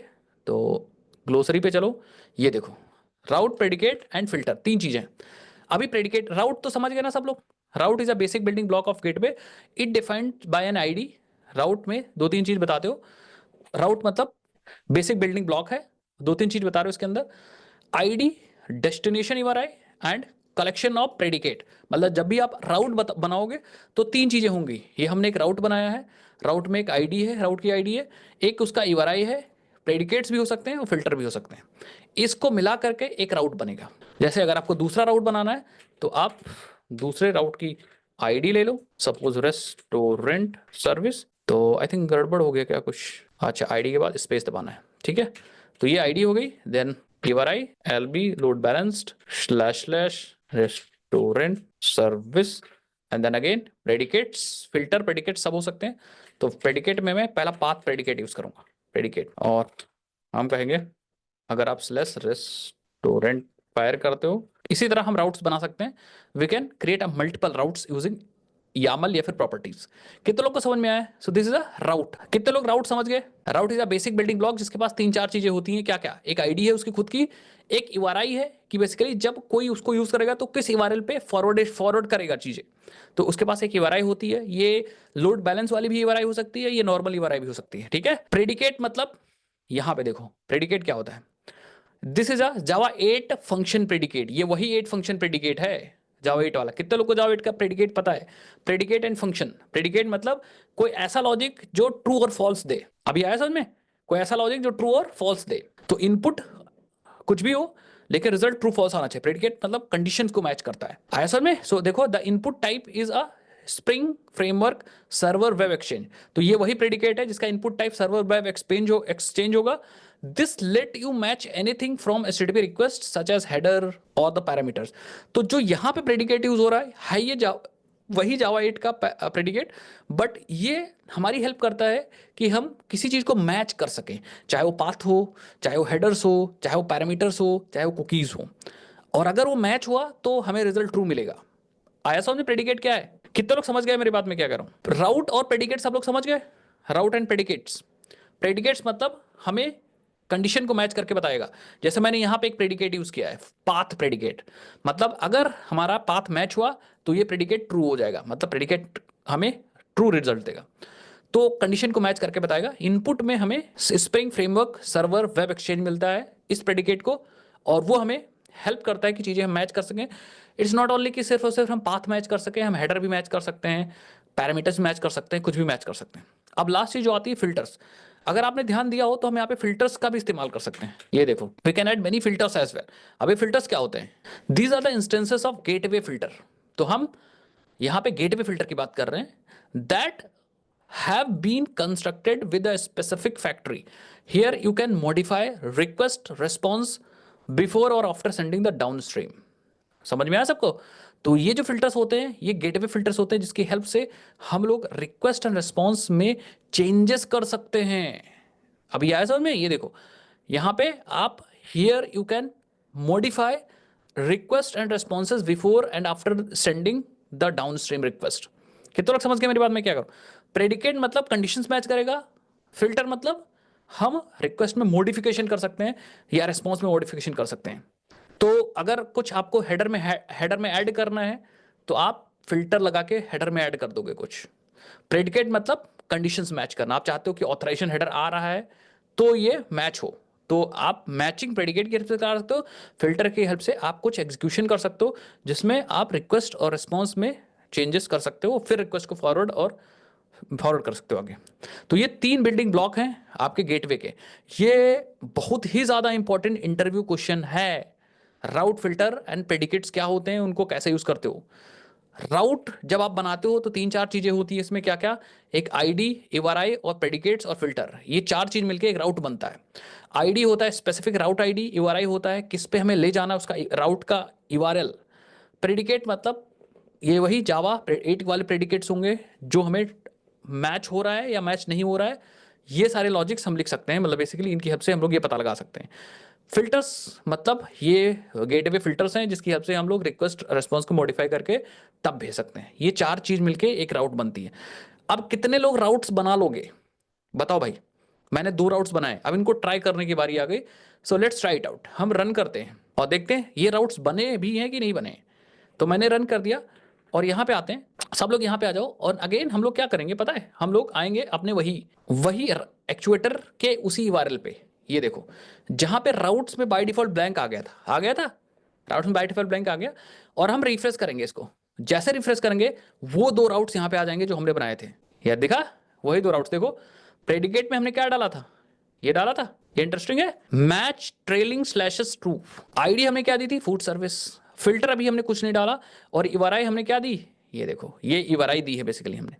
तो ग्लोसरी पे चलो, ये देखो राउट, प्रेडिकेट एंड फिल्टर, तीन चीजें। अभी प्रेडिकेट, राउट तो समझ गए ना सब लोग? Route is a basic building block of gateway, it defined by an ID. Route में दो तीन चीज बताते हो, राउट मतलब बेसिक बिल्डिंग ब्लॉक है, दो तीन चीज बता रहे हो इसके अंदर, ID, destination URI and collection of predicate. मतलब जब भी आप राउट बनाओगे तो तीन चीजें होंगी। ये हमने एक राउट बनाया है, राउट में एक आईडी है, राउट की आईडी है, एक उसका यूआरआई है, प्रेडिकेट्स भी हो सकते हैं और फिल्टर भी हो सकते हैं। इसको मिला करके एक राउट बनेगा। जैसे अगर आपको दूसरा राउट बनाना है तो आप दूसरे राउट की आईडी ले लो, सपोज रेस्टोरेंट सर्विस। तो आई थिंक गड़बड़ हो गया क्या कुछ, अच्छा आईडी के बाद स्पेस दबाना है, ठीक है। तो ये आईडी हो गई, then URI LB load balanced slash slash restaurant service, and then again predicates, filter predicate सब हो सकते हैं। तो प्रेडिकेट में मैं पहला पाथ प्रेडिकेट यूज करूंगा, प्रेडिकेट, और हम कहेंगे अगर आप स्लैश रेस्टोरेंट फायर करते हो। इसी तरह हम राउट्स बना सकते हैं, we can create a multiple routes using YAML या फिर प्रॉपर्टीज। कितने लोग को समझ में आया? So this is a route. कितने लोग राउट समझ गए? Route is a basic building block जिसके पास तीन चार चीजें होती हैं। क्या क्या? एक आईडी है उसकी खुद की, एक यूआरआई है कि बेसिकली जब कोई उसको यूज करेगा तो किस यूआरएल पे फॉरवर्ड करेगा चीजें, तो उसके पास एक यूआरआई होती है। ये लोड बैलेंस वाली भी यूआरआई हो सकती है, ये नॉर्मल यूआरआई भी हो सकती है, ठीक है। प्रेडिकेट मतलब यहां पे देखो प्रेडिकेट क्या होता है, this is a Java 8 function predicate. ये वही 8 फंक्शन प्रेडिकेट है जावा 8 वाला। कितने लोग को जावा 8 का प्रेडिकेट पता है? Predicate and function. प्रेडिकेट मतलब कोई ऐसा लॉजिक जो ट्रू और फॉल्स दे। अभी आया समझ में? कोई ऐसा लॉजिक जो ट्रू और फॉल्स दे। तो इनपुट कुछ भी हो लेकिन रिजल्ट ट्रू फॉल्स आना चाहिए। प्रेडिकेट मतलब कंडीशंस को मैच करता है। आया समझ में? सो देखो the input type is a spring framework server web exchange. तो ये वही प्रेडिकेट है जिसका input type server web exchange होगा। This let you match anything from HTTP request such as header or the parameters. तो जो यहां पे प्रेडिकेट यूज हो रहा है ये वही जावा 8 का प्रेडिकेट, बट ये हमारी हेल्प करता है कि हम किसी चीज को मैच कर सकें, चाहे वो पाथ हो, चाहे वो हेडर्स हो, चाहे वो पैरामीटर्स हो, चाहे वो कुकीज हो। और अगर वो मैच हुआ तो हमें रिजल्ट ट्रू मिलेगा। आया समझ में प्रेडिकेट क्या है? कितने लोग समझ गए मेरी बात में क्या कर रहा हूं? राउट और प्रेडिकेट सब लोग समझ गए? राउट एंड प्रेडिकेट्स। प्रेडिकेट्स मतलब हमें कंडीशन को मैच करके बताएगा। जैसे मैंने यहां पे एक प्रेडिकेट यूज किया है, पाथ प्रेडिकेट। मतलब अगर हमारा पाथ मैच हुआ तो ये प्रेडिकेट ट्रू हो जाएगा, मतलब प्रेडिकेट हमें ट्रू रिजल्ट देगा। तो कंडीशन को मैच करके बताएगा। इनपुट में हमें spring framework server web exchange मिलता है इस प्रेडिकेट को, और वो हमें हेल्प करता है कि चीजें हम मैच कर सकें। इट्स नॉट ओनली कि सिर्फ और सिर्फ हम पाथ मैच कर सकें, हम हेडर भी मैच कर सकते हैं, पैरामीटर्स मैच कर सकते हैं, कुछ भी मैच कर सकते हैं। अब लास्ट चीज जो आती है फिल्टर्स। अगर आपने ध्यान दिया हो तो हम यहाँ पे फिल्टर्स का भी इस्तेमाल कर सकते हैं। ये देखो we can add many filters as well. अब ये फिल्टर्स क्या होते हैं? These are the instances of gateway filter. तो हम यहाँ पे गेटवे फिल्टर की बात कर रहे हैं, that have been constructed with a specific factory. Here you can modify request response before or after sending the downstream. समझ में आया सबको? तो ये जो फिल्टर्स होते हैं ये गेटवे फिल्टर्स होते हैं जिसकी हेल्प से हम लोग रिक्वेस्ट एंड रिस्पॉन्स में चेंजेस कर सकते हैं। अभी आया समझ में? ये देखो यहां पे आप here you can modify request and responses before and after sending the downstream request. कितने लोग समझ गए मेरी बात में क्या करूं? प्रेडिकेट मतलब कंडीशंस मैच करेगा, फिल्टर मतलब हम रिक्वेस्ट में मॉडिफिकेशन कर सकते हैं या रिस्पॉन्स में मॉडिफिकेशन कर सकते हैं। तो अगर कुछ आपको हेडर में ऐड करना है तो आप फिल्टर लगा के हेडर में ऐड कर दोगे कुछ। प्रेडिकेट मतलब कंडीशंस मैच करना, आप चाहते हो कि ऑथराइजेशन हेडर आ रहा है तो ये मैच हो, तो आप मैचिंग प्रेडिकेट की हेल्प से कर सकते हो। फिल्टर की हेल्प से आप कुछ एग्जीक्यूशन कर सकते हो जिसमें आप रिक्वेस्ट और रिस्पॉन्स में चेंजेस कर सकते हो, फिर रिक्वेस्ट को फॉरवर्ड कर सकते हो आगे। तो ये तीन बिल्डिंग ब्लॉक हैं आपके गेटवे के। ये बहुत ही ज्यादा इंपॉर्टेंट इंटरव्यू क्वेश्चन है। राउट, फिल्टर एंड प्रेडिकेट्स क्या होते हैं, उनको कैसे यूज करते हो? राउट जब आप बनाते हो तो 3-4 चीजें होती है इसमें, क्या क्या, एक आईडी, यूआरआई और प्रेडिकेट्स और फिल्टर, ये 4 चीज मिलके एक राउट बनता है। आईडी होता है स्पेसिफिक राउट आईडी, यूआरआई होता है किस पे हमें ले जाना उसका राउट का यूआरएल, प्रेडिकेट मतलब ये वही जावा 8 वाले प्रेडिकेट्स होंगे जो हमें मैच हो रहा है या मैच नहीं हो रहा है, ये सारे लॉजिक्स हम लिख सकते हैं, मतलब बेसिकली इनकी हेल्प से हम लोग ये पता लगा सकते हैं। फिल्टर्स मतलब ये गेटवे फिल्टर्स हैं जिसकी हेल्प से हम लोग रिक्वेस्ट रिस्पॉन्स को मॉडिफाई करके तब भेज सकते हैं। ये 4 चीज मिलके एक राउट बनती है। अब कितने लोग राउट्स बना लोगे बताओ भाई। मैंने 2 राउट्स बनाए, अब इनको ट्राई करने की बारी आ गई। So let's try it out. हम रन करते हैं और देखते हैं ये राउट्स बने भी हैं कि नहीं बने। तो मैंने रन कर दिया और यहाँ पे आते हैं, सब लोग यहाँ पे आ जाओ। और अगेन हम लोग क्या करेंगे पता है, हम लोग आएंगे अपने वही एक्चुएटर के उसी यूआरएल पे। ये देखो जहां पे राउट्स में बाय डिफॉल्ट ब्लैंक आ गया था राउट्स में बाय डिफॉल्ट ब्लैंक आ गया। और हम रिफ्रेश करेंगे इसको, जैसे रिफ्रेश करेंगे वो 2 राउट्स यहाँ पे आ जाएंगे जो हमने बनाए थे। यार दिखा, वही 2 राउट्स देखो। प्रेडिकेट में हमने क्या डाला था, ये डाला था, ये इंटरेस्टिंग है, match trailing slashes true. ID हमने क्या दी थी, फूड सर्विस। फिल्टर अभी हमने कुछ नहीं डाला। और यूआरआई हमने क्या दी, ये देखो ये यूआरआई दी है बेसिकली हमने।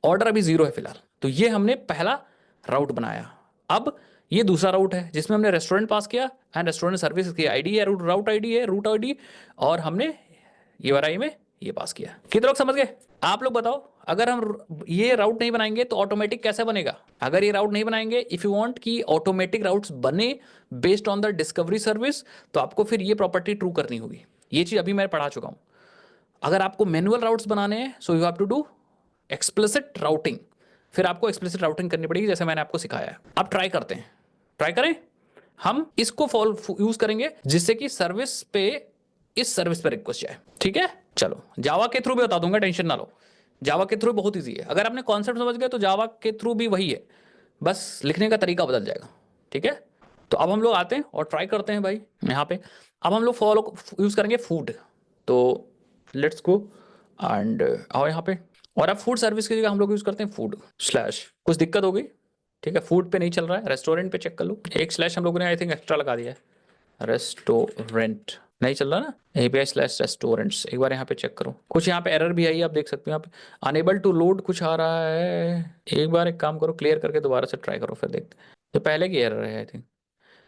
ऑर्डर अभी 0 है फिलहाल। तो ये हमने पहला राउट बनाया। अब ये दूसरा राउट है जिसमें हमने रेस्टोरेंट पास किया एंड रेस्टोरेंट सर्विस की आईडी है, रूट आईडी है, रूट आईडी, और हमने यूआरआई में ये पास किया। कितने लोग समझ गए? आप लोग बताओ, अगर हम ये राउट नहीं बनाएंगे तो ऑटोमेटिक कैसे बनेगा? अगर ये राउट नहीं बनाएंगे, इफ यू वांट कि ऑटोमेटिक राउट्स बने based on the discovery service, तो आपको फिर ये प्रॉपर्टी ट्रू करनी होगी। ये चीज अभी मैं पढ़ा चुका हूं। अगर आपको मैनुअल राउट्स बनाने हैं so you have to do explicit routing. फिर आपको एक्सप्लिसिट राउटिंग करनी पड़ेगी जैसे मैंने आपको सिखाया है। अब ट्राई करते हैं, ट्राई करें। हम इसको फॉलो यूज करेंगे जिससे कि सर्विस पे, इस सर्विस पे रिक्वेस्ट जाए। ठीक है, चलो जावा के थ्रू भी बता दूंगा, टेंशन ना लो। जावा के थ्रू बहुत इजी है। अगर आपने कॉन्सेप्ट समझ गए तो जावा के थ्रू भी वही है, बस लिखने का तरीका बदल जाएगा। ठीक है, तो अब हम लोग आते हैं और ट्राई करते हैं भाई यहाँ पे। अब हम लोग फॉलो यूज करेंगे फूड। तो लेट्स गो एंड आओ यहाँ पे। और अब फूड सर्विस की जगह हम लोग यूज करते हैं फूड स्लैश। कुछ दिक्कत हो गई? ठीक है, फूड पे नहीं चल रहा है, रेस्टोरेंट पे चेक कर लो। एक स्लैश हम लोगों ने आई थिंक एक्स्ट्रा लगा दिया है, रेस्टोरेंट नहीं चल रहा ना, API स्लैश रेस्टोरेंट्स। एक बार यहाँ पे चेक करो, कुछ यहाँ पे एरर भी आई, आप देख सकते हो यहाँ पे अनेबल टू लोड कुछ आ रहा है। एक बार एक काम करो, क्लियर करके दोबारा से ट्राई करो फिर देखते हैं। तो पहले की एरर है आई थिंक।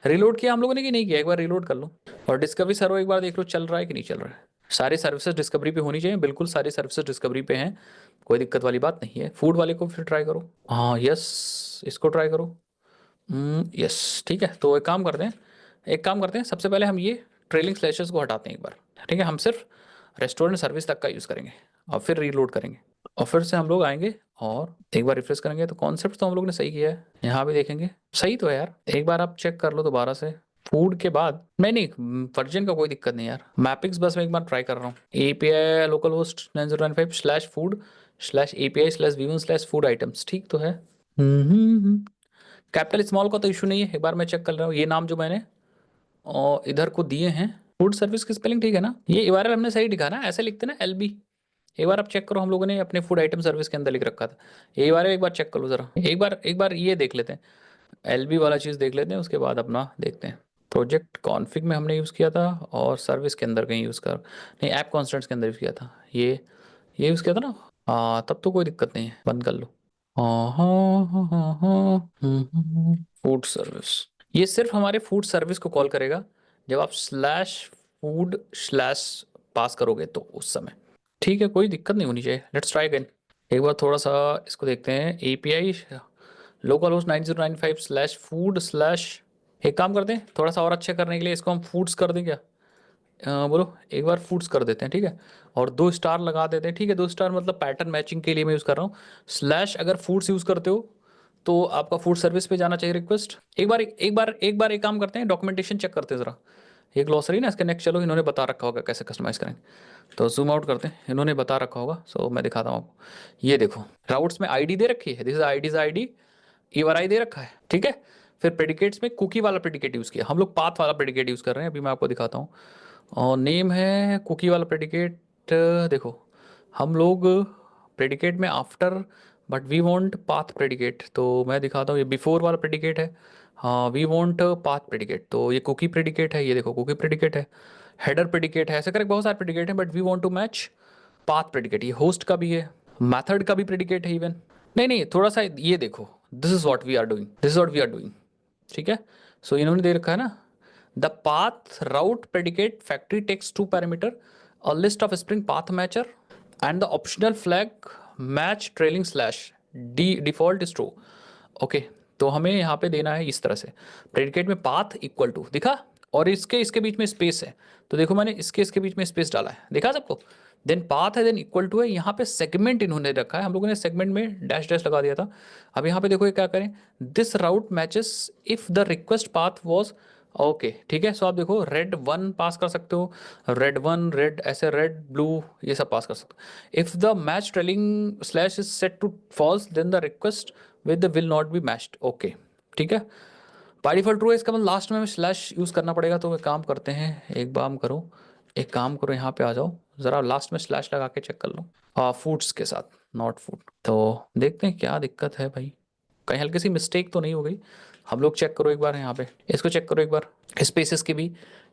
रीलोड किया हम लोगों ने कि नहीं किया? एक बार रीलोड कर लो और डिस्कवरी सर्वर एक बार देख लो चल रहा है कि नहीं चल रहा है। सारी सर्विसेज डिस्कवरी पे होनी चाहिए, बिल्कुल सारी सर्विसेज डिस्कवरी पे हैं, कोई दिक्कत वाली बात नहीं है। फूड वाले को फिर ट्राई करो, हाँ यस, इसको ट्राई करो, यस ठीक है। तो एक काम करते हैं, सबसे पहले हम ये ट्रेलिंग स्लैशेस को हटाते हैं एक बार। ठीक है, हम सिर्फ रेस्टोरेंट सर्विस तक का यूज़ करेंगे और फिर रीलोड करेंगे और फिर से हम लोग आएंगे और एक बार रिफ्रेश करेंगे। तो कॉन्सेप्ट तो हम लोग ने सही किया है, यहाँ भी देखेंगे सही तो है यार। एक बार आप चेक कर लो दोबारा से। फूड के बाद नहीं, वर्जन का कोई दिक्कत नहीं यार। मैपिंग्स बस मैं एक बार ट्राई कर रहा हूँ। API local host 9095 slash food slash API slash V1 slash food items, ठीक तो है। कैपिटल स्मॉल का तो इशू नहीं है, एक बार मैं चेक कर रहा हूँ। ये नाम जो मैंने और इधर को दिए हैं, फूड सर्विस की स्पेलिंग ठीक है ना? ये URL हमने सही लिखा ना, ऐसे लिखते ना LB। एक बार आप चेक करो, हम लोगों ने अपने फूड आइटम सर्विस के अंदर लिख रखा था। ये URL एक बार चेक कर लो जरा, एक बार ये देख लेते हैं, LB वाला चीज़ देख लेते हैं, उसके बाद अपना देखते हैं। प्रोजेक्ट कॉन्फ़िग में हमने यूज़ किया था और सर्विस के अंदर कहीं यूज़ कर नहीं, ऐप कॉन्स्टेंट्स के अंदर यूज़ किया था। ये यूज़ किया था ना, हाँ तब तो कोई दिक्कत नहीं है, बंद कर लो। हाँ हाँ हाँ हाँ हाँ, फूड सर्विस, ये सिर्फ हमारे फूड सर्विस को कॉल करेगा जब आप स्लैश फूड स्लैश पास करोगे तो उस समय। ठीक है, कोई दिक्कत नहीं होनी चाहिए। Let's try again. एक बार थोड़ा सा इसको देखते हैं। API local host 9095 slash food slash, एक काम करते हैं थोड़ा सा और अच्छे करने के लिए इसको हम फूड्स कर दें क्या? बोलो, एक बार फूड्स कर देते हैं ठीक है, और 2 स्टार लगा देते हैं। ठीक है, 2 स्टार मतलब पैटर्न मैचिंग के लिए मैं यूज़ कर रहा हूँ। स्लैश अगर फूड्स यूज़ करते हो तो आपका फूड सर्विस पे जाना चाहिए रिक्वेस्ट। एक काम करते हैं, डॉक्यूमेंटेशन चेक करते हैं ज़रा। ये ग्लॉसरी ना, इसके नेक्स्ट चलो, इन्होंने बता रखा होगा कैसे कस्टमाइज़ करेंगे। तो जूम आउट करते हैं, इन्होंने बता रखा होगा, सो मैं दिखाता हूँ आपको। ये देखो राउट्स में ID दे रखी है, दिस इज ID URI दे रखा है। ठीक है, फिर प्रेडिकेट्स में कुकी वाला प्रेडिकेट यूज़ किया, हम लोग पाथ वाला प्रेडिकेट यूज़ कर रहे हैं। अभी मैं आपको दिखाता हूँ। और नेम है कुकी वाला प्रेडिकेट। देखो हम लोग प्रेडिकेट में after, but we want path predicate, तो मैं दिखाता हूँ। ये बिफोर वाला प्रेडिकेट है, हाँ वी वांट पाथ प्रेडिकेट, तो ये कुकी प्रेडिकेट है। ये देखो कुकी प्रेडिकेट है, हेडर प्रेडिकेट है, ऐसे करके बहुत सारे प्रेडिकेट हैं, but we want to match path predicate, ये होस्ट का भी है, मेथड का भी प्रेडिकेट है इवन। नहीं थोड़ा सा ये देखो, this is what we are doing, this is what we are doing, ठीक है। सो इन्होंने दे रखा है ना, the path route predicate factory takes 2 parameter, a list of spring path matcher and the optional flag match trailing slash the default is true. Okay, तो हमें यहाँ पे देना है इस तरह से, प्रेडिकेट में पाथ इक्वल टू दिखा, और इसके इसके बीच में स्पेस है, तो देखो मैंने इसके इसके बीच में स्पेस डाला है, देखा सबको। देन पाथ है, देन इक्वल टू है, यहाँ पे सेगमेंट इन्होंने रखा है, हम लोगों ने सेगमेंट में डैश डैश लगा दिया था। अब यहाँ पे देखो ये क्या करें, this route matches if the request path was, okay ठीक है। सो आप देखो रेड 1 पास कर सकते हो, रेड 1 रेड ऐसे रेड ब्लू ये सब पास कर सकते हो। If the match trailing slash is set to false then the request with will not be matched, okay ठीक है। बाय डिफॉल्ट ट्रू है, इसका मतलब लास्ट में हमें स्लैश यूज करना पड़ेगा। तो एक काम करते हैं, एक काम करो यहाँ पे आ जाओ जरा, लास्ट में स्लैश लगा के चेक कर लो फूड्स के साथ, नॉट फूड। तो देखते हैं क्या दिक्कत है भाई, कहीं हल्की सी मिस्टेक तो नहीं हो गई। हम लोग चेक करो एक बार, यहाँ पे इसको चेक करो एक बार, स्पेसेस की भी,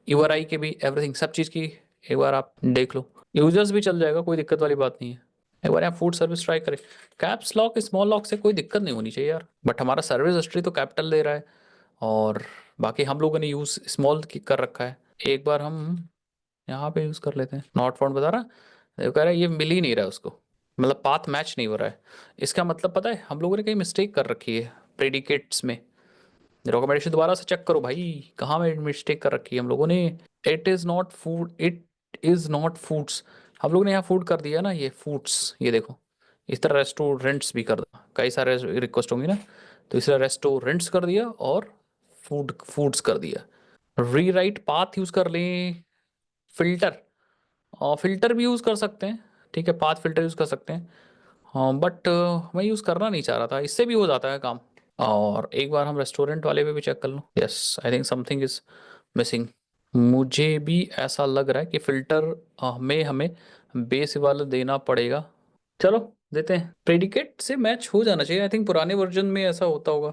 यूआरआई के भी, एवरीथिंग सब चीज़ की एक बार आप देख लो। यूजर्स भी चल जाएगा, कोई दिक्कत वाली बात नहीं है। एक बार यहाँ फूड सर्विस ट्राई करें, कैप्स लॉक स्मॉल लॉक से कोई दिक्कत नहीं होनी चाहिए यार, बट हमारा सर्विस हिस्ट्री तो कैपिटल दे रहा है, और बाकी हम लोगों ने यूज़ स्मॉल कर रखा है। एक बार हम यहाँ पे यूज़ कर लेते हैं, नॉट फाउंड बता रहा, ये कह रहा है ये मिल ही नहीं रहा है उसको, मतलब पाथ मैच नहीं हो रहा है। इसका मतलब पता है, हम लोगों ने कहीं मिस्टेक कर रखी है प्रेडिकेट्स में। रिकमेंडेशन दोबारा से चेक करो भाई, कहाँ में मिस्टेक कर रखी है हम लोगों ने। It is not food, it is not foods, हम लोगों ने यहाँ फूड कर दिया ना, ये फूड्स, ये देखो इस तरह रेस्टोरेंट्स भी कर दो, कई सारे रिक्वेस्ट होंगी ना, तो इस तरह रेस्टोरेंट्स कर दिया और फूड्स कर दिया। रीराइट पाथ यूज़ कर लें, फिल्टर, फिल्टर भी यूज़ कर सकते हैं, ठीक है, पाथ फिल्टर यूज़ कर सकते हैं। हाँ बट मैं यूज़ करना नहीं चाह रहा था, इससे भी हो जाता है काम। और एक बार हम रेस्टोरेंट वाले पे भी चेक कर लो, yes I think something is missing. मुझे भी ऐसा लग रहा है कि फ़िल्टर में हमें बेस वाला देना पड़ेगा। चलो देते हैं, प्रेडिकेट से मैच हो जाना चाहिए, आई थिंक पुराने वर्जन में ऐसा होता होगा,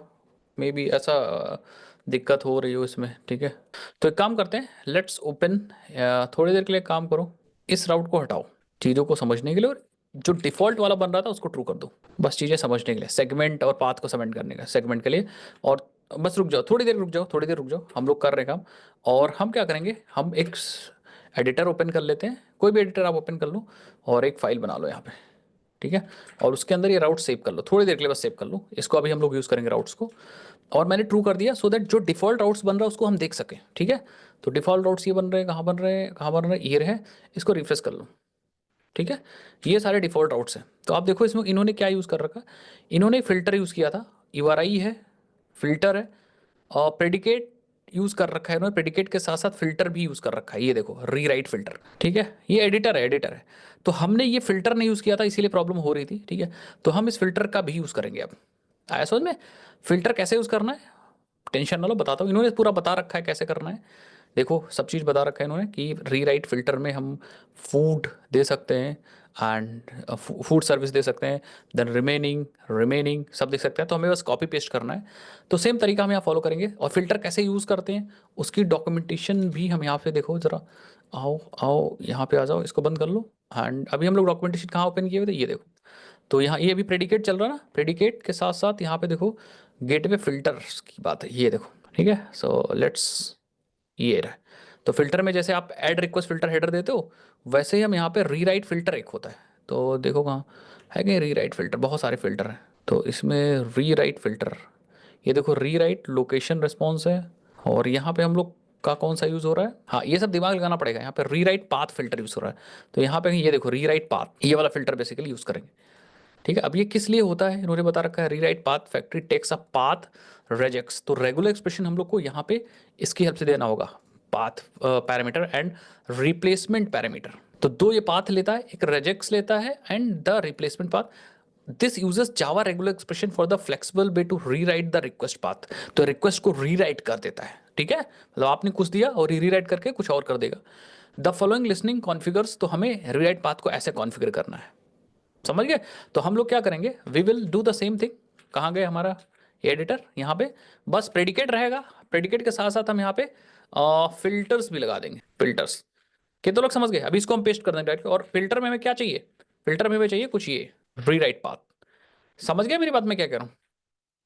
मे बी ऐसा दिक्कत हो रही हो इसमें, ठीक है। तो एक काम करते हैं, लेट्स ओपन, थोड़ी देर के लिए काम करो, इस राउट को हटाओ चीज़ों को समझने के लिए, और जो डिफ़ॉल्ट वाला बन रहा था उसको ट्रू कर दो, बस चीज़ें समझने के लिए, सेगमेंट और पाथ को सेगमेंट करने का, सेगमेंट के लिए। और बस रुक जाओ, थोड़ी देर रुक जाओ, थोड़ी देर रुक जाओ, हम लोग कर रहे हैं काम। और हम क्या करेंगे, हम एक एडिटर ओपन कर लेते हैं, कोई भी एडिटर आप ओपन कर लो, और एक फाइल बना लो यहाँ पे, ठीक है। और उसके अंदर ये राउट सेव कर लो, थोड़ी देर के लिए बस सेव कर लो इसको, अभी हम लोग यूज़ करेंगे राउट्स को। और मैंने ट्रू कर दिया सो दैट जो डिफ़ॉल्ट राउट्स बन रहा है उसको हम देख सकें, ठीक है। तो डिफ़ॉल्ट राउट्स ये बन रहे हैं, कहाँ बन रहे हैं, कहाँ बन रहे हैं, ये रहे, इसको रिफ्रेश कर लो, ठीक है। ये सारे डिफ़ॉल्ट राउट्स हैं। तो आप देखो इसमें इन्होंने क्या यूज़ कर रखा, इन्होंने फ़िल्टर यूज़ किया था, यूआरआई है, फ़िल्टर है, और प्रेडिकेट यूज़ कर रखा है इन्होंने, प्रेडिकेट के साथ साथ फ़िल्टर भी यूज़ कर रखा है, ये देखो रीराइट फ़िल्टर, ठीक है। ये एडिटर है, एडिटर है। तो हमने ये फ़िल्टर नहीं यूज़ किया था, इसीलिए प्रॉब्लम हो रही थी, ठीक है। तो हम इस फ़िल्टर का भी यूज़ करेंगे अब। आया समझ में, फ़िल्टर कैसे यूज़ करना है, टेंशन ना लो, बताता हूँ, इन्होंने पूरा बता रखा है कैसे करना है। देखो सब चीज़ बता रखा है इन्होंने कि रीराइट फिल्टर में हम फूड दे सकते हैं, एंड फूड सर्विस दे सकते हैं, देन रिमेनिंग रिमेनिंग सब दे सकते हैं, तो हमें बस कॉपी पेस्ट करना है। तो सेम तरीका हम यहाँ फॉलो करेंगे, और फिल्टर कैसे यूज़ करते हैं उसकी डॉक्यूमेंटेशन भी हम यहाँ पे देखो ज़रा, आओ आओ यहाँ पे आ जाओ, इसको बंद कर लो। एंड अभी हम लोग डॉक्यूमेंटेशन कहाँ ओपन किए हुए थे, ये देखो। तो यहाँ ये अभी प्रेडिकेट चल रहा है ना, प्रेडिकेट के साथ साथ यहाँ पे देखो गेटवे फिल्टर्स की बात है, ये देखो, ठीक है। सो लेट्स, ये रहा। तो फिल्टर में जैसे आप ऐड रिक्वेस्ट फिल्टर हेडर देते हो, वैसे ही हम यहाँ पे रीराइट फिल्टर एक होता है, तो देखो कहाँ है कि रीराइट फिल्टर, बहुत सारे फिल्टर हैं। तो इसमें रीराइट फिल्टर, ये देखो रीराइट लोकेशन रिस्पॉन्स है, और यहाँ पे हम लोग का कौन सा यूज़ हो रहा है, हाँ ये सब दिमाग लगाना पड़ेगा, यहाँ पे रीराइट पाथ फिल्टर यूज़ हो रहा है। तो यहाँ पे ये देखो रीराइट पाथ, ये वाला फिल्टर बेसिकली यूज़ करेंगे, ठीक है। अब ये किस लिए होता है इन्होंने बता रखा है, rewrite path factory takes a path regex, तो रेगुलर एक्सप्रेशन हम लोग को यहाँ पे इसकी हेल्प से देना होगा, path parameter and replacement parameter. तो दो ये पाथ लेता है, एक रेजेक्स लेता है and the replacement path. This uses java regular expression for the flexible way to rewrite the request path, तो रिक्वेस्ट को रीराइट कर देता है, ठीक है। मतलब आपने कुछ दिया और रीराइट करके कुछ और कर देगा। द फॉलोइंग लिसनिंग कॉन्फ़िगर्स, तो हमें रीराइट पाथ को ऐसे कॉन्फ़िगर करना है, समझ गए। तो हम लोग क्या करेंगे, we will do the same thing. कहाँ गए हमारा एडिटर, यहाँ पे बस प्रेडिकेट रहेगा, प्रेडिकेट के साथ साथ हम यहाँ पे फिल्टर्स भी लगा देंगे, फिल्टर्स कितने लोग समझ गए? अभी इसको हम पेस्ट कर देंगे डायरेक्ट। और फिल्टर में हमें क्या चाहिए? फिल्टर में हमें चाहिए कुछ ये रीराइट पाथ। समझ गए मेरी बात में क्या कह रहा हूँ?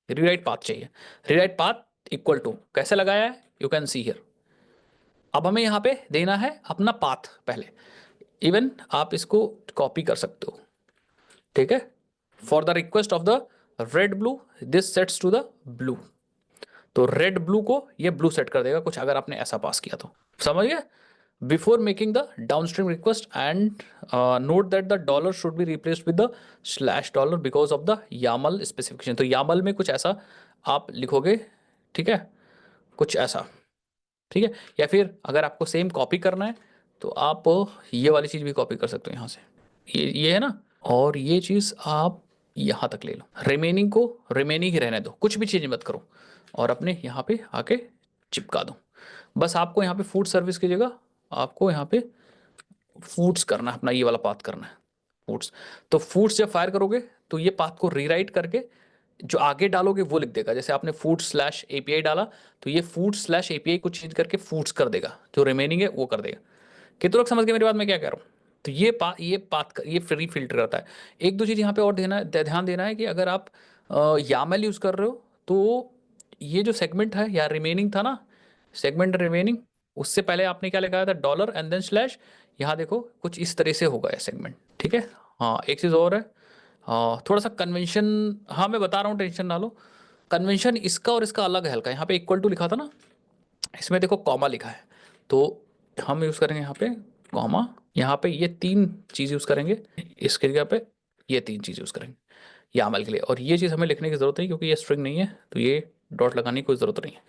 रीराइट पाथ चाहिए। रीराइट पाथ इक्वल टू कैसे लगाया है, यू कैन सी हियर। अब हमें यहाँ पे देना है अपना पाथ पहले। इवन आप इसको कॉपी कर सकते हो, ठीक है। For the request of the red blue this sets to the blue. तो रेड ब्लू को ये ब्लू सेट कर देगा कुछ, अगर आपने ऐसा पास किया तो। समझ गए? Before making the downstream request and note that the dollar should be replaced with the slash dollar because of the YAML specification. तो यामल में कुछ ऐसा आप लिखोगे, ठीक है, कुछ ऐसा, ठीक है। या फिर अगर आपको सेम कॉपी करना है तो आप ये वाली चीज भी कॉपी कर सकते हो यहाँ से, ये है ना। और ये चीज आप यहाँ तक ले लो, रिमेनिंग को रिमेनिंग ही रहने दो, कुछ भी चेंज मत करो, और अपने यहाँ पे आके चिपका दो। बस आपको यहाँ पे फूड सर्विस की जगह आपको यहाँ पे फूड्स करना है, अपना ये वाला पाथ करना है फूड्स। तो फूड्स जब फायर करोगे तो ये पाथ को रीराइट करके जो आगे डालोगे वो लिख देगा। जैसे आपने फूड स्लैश एपीआई डाला तो ये फूड स्लैश एपीआई को चेंज करके फूड्स कर देगा, जो रिमेनिंग है वो कर देगा। कितने लोग समझ गए मेरी बात में क्या कह रहा हूँ? तो ये फ्री फिल्टर करता है। एक दो चीज़ यहाँ पे और ध्यान देना है कि अगर आप यामल यूज़ कर रहे हो तो ये जो सेगमेंट है या रिमेनिंग था ना, सेगमेंट रिमेनिंग, उससे पहले आपने क्या लिखा था? Dollar and then slash. यहाँ देखो कुछ इस तरह से होगा ये सेगमेंट, ठीक है। हाँ, एक चीज़ और है, थोड़ा सा कन्वेंशन, हाँ मैं बता रहा हूँ, टेंशन ना लो। कन्वेंशन इसका और इसका अलग है हल्का। यहाँ पे इक्वल टू लिखा था ना, इसमें देखो कॉमा लिखा है, तो हम यूज़ करेंगे यहाँ पे कॉमा। यहाँ पे ये तीन चीज़ यूज़ करेंगे, इसके जगह पे ये तीन चीज़ यूज़ करेंगे यामल के लिए। और ये चीज़ हमें लिखने की ज़रूरत नहीं क्योंकि ये स्ट्रिंग नहीं है, तो ये डॉट लगाने की कोई ज़रूरत नहीं है।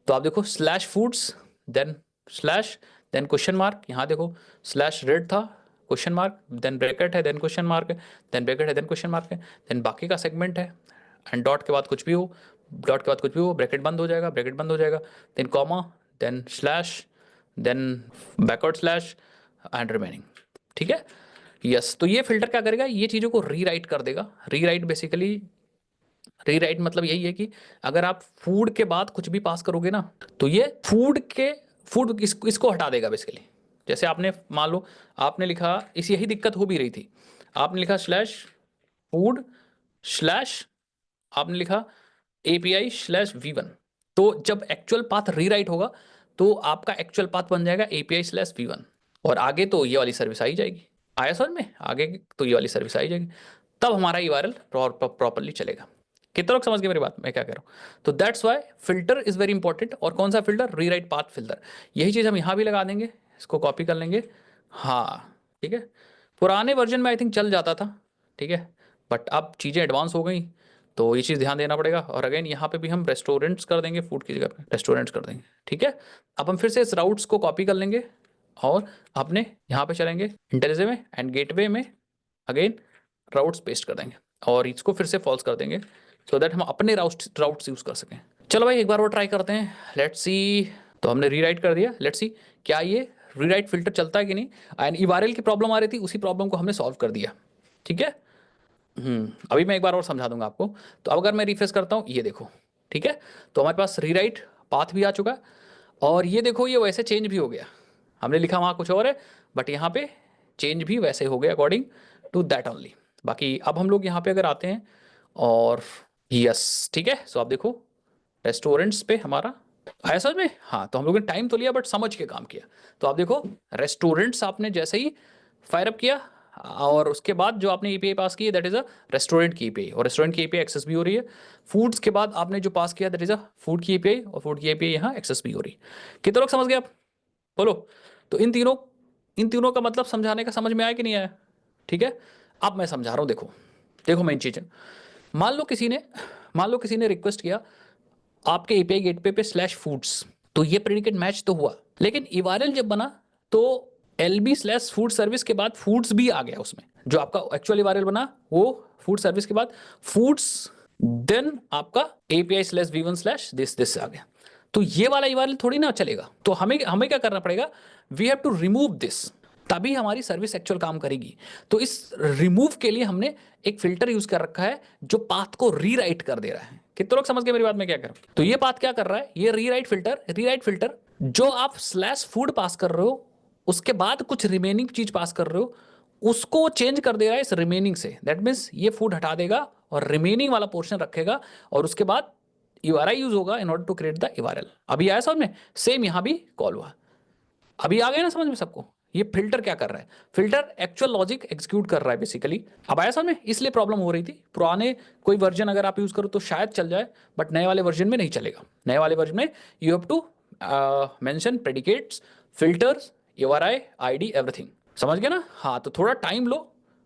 तो आप देखो slash foods, then slash, then question mark. यहाँ देखो स्लैश रेड था, क्वेश्चन मार्क, देन ब्रैकेट है, देन क्वेश्चन मार्क है, देन ब्रैकेट है, देन क्वेश्चन मार्क है, देन बाकी का सेगमेंट है। एंड डॉट के बाद कुछ भी हो, डॉट के बाद कुछ भी हो, ब्रैकेट बंद हो जाएगा, ब्रैकेट बंद हो जाएगा, then comma, then slash, then backward slash and remaining, ठीक है। यस, तो ये फिल्टर क्या करेगा? ये चीज़ों को रीराइट कर देगा। रीराइट बेसिकली, रीराइट मतलब यही है कि अगर आप फूड के बाद कुछ भी पास करोगे ना तो ये फूड इसको हटा देगा बेसिकली। जैसे आपने मान लो आपने लिखा, इस यही दिक्कत हो भी रही थी, आपने लिखा स्लैश फूड स्लैश, आपने लिखा एपीआई स्लैश वी1। तो जब एक्चुअल पाथ रीराइट होगा तो आपका एक्चुअल पाथ बन जाएगा एपीआई स्लैश वी1, और आगे तो ये वाली सर्विस आई जाएगी। आया समझ में? आगे तो ये वाली सर्विस आई जाएगी, तब हमारा यूआरएल प्रॉपरली चलेगा। कितने लोग समझ गए मेरी बात मैं क्या कह रहा हूँ? तो that's why filter is very important. और कौन सा फिल्टर? Rewrite path filter. यही चीज़ हम यहाँ भी लगा देंगे, इसको कॉपी कर लेंगे। हाँ ठीक है, पुराने वर्जन में आई थिंक चल जाता था, ठीक है, बट अब चीज़ें एडवांस हो गई तो ये चीज़ ध्यान देना पड़ेगा। और अगेन यहाँ पे भी हम रेस्टोरेंट्स कर देंगे, फूड की जगह पे रेस्टोरेंट्स कर देंगे, ठीक है। अब हम फिर से इस राउट्स को कॉपी कर लेंगे और अपने यहाँ पे चलेंगे इंटेलिजे में एंड गेटवे में, अगेन राउट्स पेस्ट कर देंगे और इसको फिर से फॉल्स कर देंगे सो दैट हम अपने राउट्स यूज कर सकें। चलो भाई एक बार और ट्राई करते हैं, लेट्स सी। तो हमने रीराइट कर दिया, लेट्स सी क्या ये रीराइट फिल्टर चलता है कि नहीं। एंड यूआरएल की प्रॉब्लम आ रही थी, उसी प्रॉब्लम को हमने सॉल्व कर दिया, ठीक है। अभी मैं एक बार और समझा दूंगा आपको। तो अब अगर मैं रिफ्रेश करता हूँ, ये देखो, ठीक है, तो हमारे पास रीराइट पाथ भी आ चुका, और ये देखो ये वैसे चेंज भी हो गया। हमने लिखा वहाँ कुछ और है, बट यहाँ पे चेंज भी वैसे हो गया अकॉर्डिंग टू दैट ओनली। बाकी अब हम लोग यहाँ पे अगर आते हैं और यस ठीक है, सो आप देखो रेस्टोरेंट्स पे हमारा आया समझ में। हाँ, तो हम लोगों ने टाइम तो लिया बट समझ के काम किया। तो आप देखो रेस्टोरेंट्स आपने जैसे ही फायर अप किया और उसके बाद जो आपने एपीआई पास की है दैट इज अ रेस्टोरेंट की एपीआई, और रेस्टोरेंट की एपीआई एक्सेस भी हो रही है। फूड्स के बाद आपने जो पास किया दैट इज अ फूड की एपीआई, और फूड की एपीआई यहाँ एक्सेस भी हो रही है। कितने लोग समझ गए आप? बोलो। तो इन तीनों का मतलब समझाने का समझ में आया कि नहीं आया? ठीक है, अब मैं समझा रहा हूँ। देखो देखो मेन चीज़ है, मान लो किसी ने रिक्वेस्ट किया आपके एपीआई गेटवे पे स्लैश फूड्स, तो ये प्रेडिकेट मैच तो हुआ, लेकिन यूआरएल जब बना तो एलबी स्लैश फूड सर्विस के बाद फूड्स भी आ गया उसमें। जो आपका एक्चुअल यूआरएल बना वो फूड सर्विस के बाद फूड्स, देन आपका API slash V one slash this आ गया। तो ये वाला यूआरएल थोड़ी ना चलेगा, तो हमें हमें क्या करना पड़ेगा? We have to remove this, तभी हमारी सर्विस एक्चुअल काम करेगी। तो इस रिमूव के लिए हमने एक फिल्टर यूज कर रखा है जो पाथ को रीराइट कर दे रहा है। कितने लोग समझ गए मेरी बात में क्या कर? तो ये पाथ क्या कर रहा है? ये रीराइट फिल्टर जो आप स्लैश फूड पास कर रहे हो उसके बाद कुछ रिमेनिंग चीज पास कर रहे हो, उसको चेंज कर देगा इस रिमेनिंग से। दैट मीन्स ये फूड हटा देगा और रिमेनिंग वाला पोर्शन रखेगा, और उसके बाद URI यूज होगा in order to create the URL। अभी आया समझ में? सेम यहां भी कॉल हुआ। अभी आ गया ना समझ में सबको? ये फिल्टर क्या कर रहा है? फिल्टर एक्चुअल लॉजिक एग्जीक्यूट कर रहा है बेसिकली। अब आया समझ में? इसलिए प्रॉब्लम हो रही थी। पुराने कोई वर्जन अगर आप यूज करो तो शायद चल जाए, बट नए वाले वर्जन में नहीं चलेगा। नए वाले वर्जन में you have to mention predicates, filters, URI, ID, everything. समझ गए ना? हाँ, तो थोड़ा टाइम लो,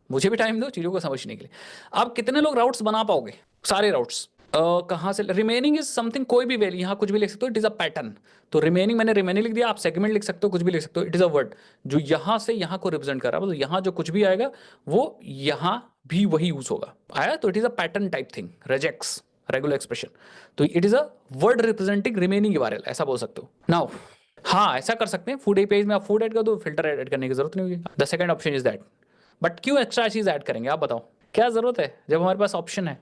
मुझे भी टाइम दो चीज़ों को समझने के लिए। आप कितने लोग राउट्स बना पाओगे? सारे राउट्स कहाँ से? रिमेनिंग इज समथिंग, कोई भी वैल्यू यहाँ कुछ भी लिख सकते हो, इट इज अ पैटर्न। तो रिमेनिंग मैंने रिमेनिंग लिख दिया, आप सेगमेंट लिख सकते हो, कुछ भी लिख सकते हो, इट इज अ वर्ड जो यहाँ से यहाँ को रिप्रेजेंट कर रहा है। मतलब यहाँ जो कुछ भी आएगा वो यहाँ भी वही यूज होगा। आया? तो it is a pattern type thing, regex regular expression. तो it is a word representing remaining URL, ऐसा बोल सकते हो। नाउ हाँ, ऐसा कर सकते हैं। फूड API में आप फूड ऐड कर दो, फिल्टर ऐड करने की जरूरत नहीं होगी। The second option is that. But क्यों एक्स्ट्रा चीज ऐड करेंगे आप बताओ? क्या जरूरत है जब हमारे पास ऑप्शन है?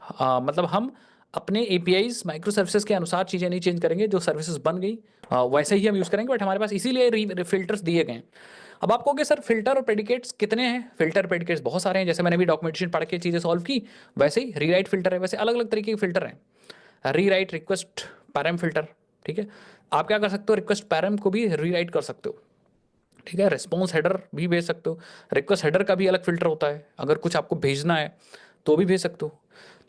मतलब हम अपने APIs माइक्रो सर्विसेज के अनुसार चीज़ें नहीं चेंज करेंगे, जो सर्विसेज बन गई वैसे ही हम यूज़ करेंगे, बट हमारे पास इसीलिए फिल्टर्स दिए गए हैं। अब आप कहोगे सर फिल्टर और प्रेडिकेट्स कितने हैं? फिल्टर प्रेडिकेट्स बहुत सारे हैं, जैसे मैंने भी डॉक्यूमेंटेशन पढ़ के चीज़ें सॉल्व की, वैसे ही रीराइट फिल्टर है। वैसे अलग अलग तरीके के फिल्टर हैं। रीराइट, रिक्वेस्ट पैरम फिल्टर, ठीक है। आप क्या कर सकते हो? रिक्वेस्ट पैरम को भी रीराइट कर सकते हो, ठीक है। रिस्पॉन्स हेडर भी भेज सकते हो। रिक्वेस्ट हेडर का भी अलग फिल्टर होता है, अगर कुछ आपको भेजना है तो भी भेज सकते हो।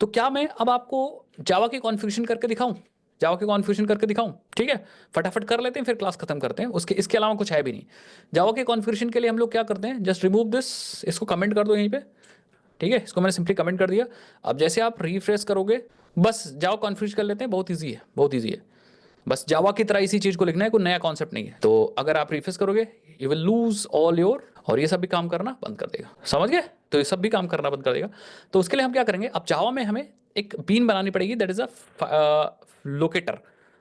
तो क्या मैं अब आपको जावा की कॉन्फ़िगरेशन करके दिखाऊं? जावा की कॉन्फ़िगरेशन करके दिखाऊं? ठीक है, फटाफट कर लेते हैं, फिर क्लास खत्म करते हैं। उसके इसके अलावा कुछ है भी नहीं। जावा के कॉन्फ़िगरेशन के लिए हम लोग क्या करते हैं? जस्ट रिमूव दिस, इसको कमेंट कर दो यहीं पे, ठीक है। इसको मैंने सिंपली कमेंट कर दिया। अब जैसे आप रिफ्रेश करोगे, बस जावा कॉन्फ़िगर कर लेते हैं, बहुत ईजी है, बहुत ईजी है। बस जावा की तरह इसी चीज को लिखना है, कोई नया कॉन्सेप्ट नहीं है। तो अगर आप रिफ्रेश करोगे, you will lose all your, और ये सब भी काम करना बंद कर देगा। समझ गए? तो ये सब भी काम करना बंद कर देगा। तो उसके लिए हम क्या करेंगे? अब जावा में हमें एक बीन बनानी पड़ेगी, that is a locator,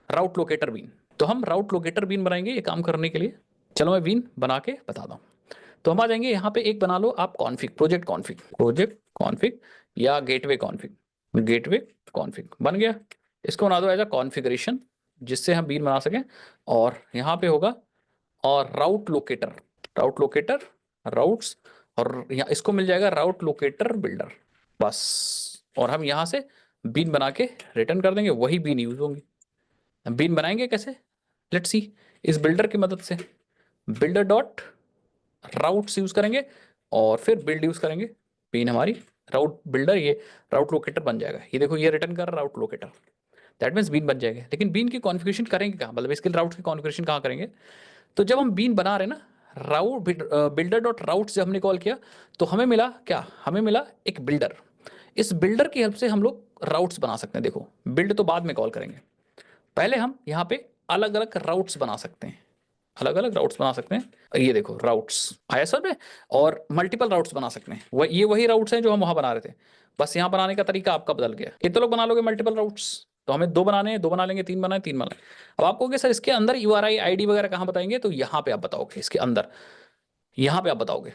route locator bean. तो हम राउट लोकेटर बीन बनाएंगे ये काम करने के लिए। चलो मैं बीन बना के बताता हूँ। तो हम आ जाएंगे यहाँ पे, एक बना लो आप कॉन्फिग, प्रोजेक्ट कॉन्फिग या गेटवे कॉन्फिग। गेटवे कॉन्फिग बन गया। इसको बना दो एज अ कॉन्फ़िगरेशन, जिससे हम बीन बना सकें। और यहाँ पे होगा और राउट लोकेटर, राउट्स, और यहाँ इसको मिल जाएगा राउट लोकेटर बिल्डर, बस। और हम यहाँ से बीन बना के रिटर्न कर देंगे, वही बीन यूज होंगी। बीन बनाएंगे कैसे? Let's see. इस बिल्डर की मदद से बिल्डर डॉट राउट्स यूज करेंगे और फिर बिल्ड यूज करेंगे। बीन हमारी राउट बिल्डर, ये राउट लोकेटर बन जाएगा। ये देखो, ये रिटर्न कर राउट लोकेटर, दैट मीन्स बीन बन जाएगा। लेकिन बीन की कॉन्फ़िगरेशन करेंगे कहाँ? मतलब इसके राउट की कॉन्फ़िगरेशन कहाँ करेंगे? तो जब हम बीन बना रहे ना, राउट बिल्डर डॉट राउट जब हमने कॉल किया, तो हमें मिला क्या? हमें मिला एक बिल्डर। इस बिल्डर की हेल्प से हम लोग राउट्स बना सकते हैं। देखो, बिल्ड तो बाद में कॉल करेंगे, पहले हम यहाँ पे अलग अलग राउट्स बना सकते हैं, अलग अलग राउट्स बना सकते हैं। ये देखो राउट्स आया सर में, और मल्टीपल राउट्स बना सकते हैं। ये वही राउट्स हैं जो हम वहां बना रहे थे, बस यहाँ बनाने का तरीका आपका बदल गया। कितने लोग बना लोगे मल्टीपल राउट्स? तो हमें दो बनाने हैं, दो बना लेंगे, तीन बनाए, तीन बनाए। अब आप कहोगे सर इसके अंदर URI ID वगैरह कहाँ बताएंगे? तो यहाँ पे आप बताओगे, इसके अंदर यहाँ पे आप बताओगे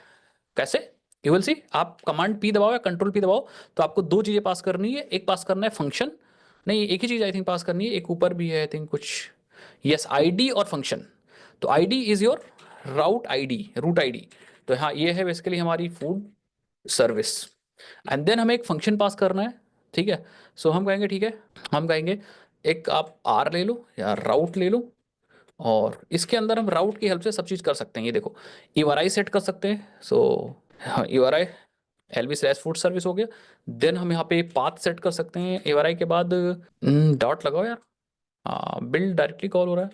कैसे। यू विल सी, आप कमांड P दबाओ या कंट्रोल P दबाओ, तो आपको दो चीजें पास करनी है। एक पास करना है फंक्शन, नहीं एक ही चीज आई थिंक पास करनी है, एक ऊपर भी है आई थिंक कुछ, यस ID और फंक्शन। तो ID is your route ID, route ID। तो हाँ, ये है बेसिकली हमारी फूड सर्विस। एंड देन हमें एक फंक्शन पास करना है, ठीक है। सो हम कहेंगे ठीक है, हम कहेंगे एक आप R ले लो या राउट ले लो, और इसके अंदर हम राउट की हेल्प से सब चीज़ कर सकते हैं। ये देखो, URI सेट कर सकते हैं। सो URI LV slash food service हो गया। देन हम यहाँ पे पाथ सेट कर सकते हैं। URI के बाद डॉट लगाओ यार, हाँ बिल्ड डायरेक्टली कॉल हो रहा है,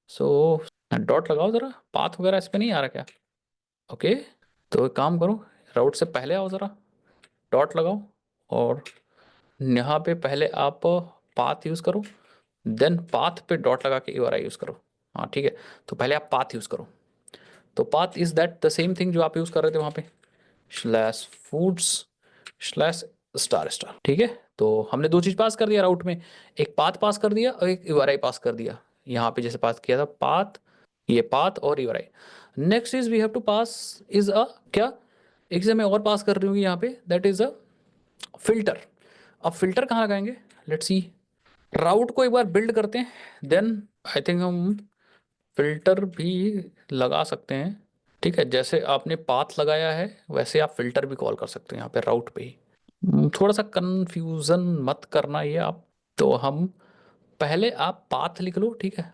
सो डॉट लगाओ ज़रा। पाथ वगैरह इस पर नहीं आ रहा क्या? ओके, तो एक काम करो, राउट से पहले आओ ज़रा, डॉट लगाओ, और यहाँ पे पहले आप पाथ यूज़ करो, देन पाथ पे डॉट लगा के URI यूज़ करो। हाँ ठीक है, तो पहले आप पाथ यूज़ करो। तो path is that the same thing जो आप यूज़ कर रहे थे वहाँ पे, slash foods slash star star, ठीक है। तो हमने दो चीज़ पास कर दिया राउट में, एक पाथ पास कर दिया और एक URI पास कर दिया। यहाँ पे जैसे पास किया था पाथ, ये पाथ और URI। Next is we have to pass is a क्या, एक चीज़ मैं और पास कर रही हूँ यहाँ पे, दैट इज अ फिल्टर। अब फिल्टर कहाँ लगाएंगे? लेट्स सी, राउट को एक बार बिल्ड करते हैं, देन आई थिंक हम फिल्टर भी लगा सकते हैं, ठीक है। जैसे आपने पाथ लगाया है वैसे आप फिल्टर भी कॉल कर सकते हैं यहाँ पे राउट पे ही। थोड़ा सा कंफ्यूजन मत करना ये आप। तो हम पहले आप पाथ लिख लो, ठीक है।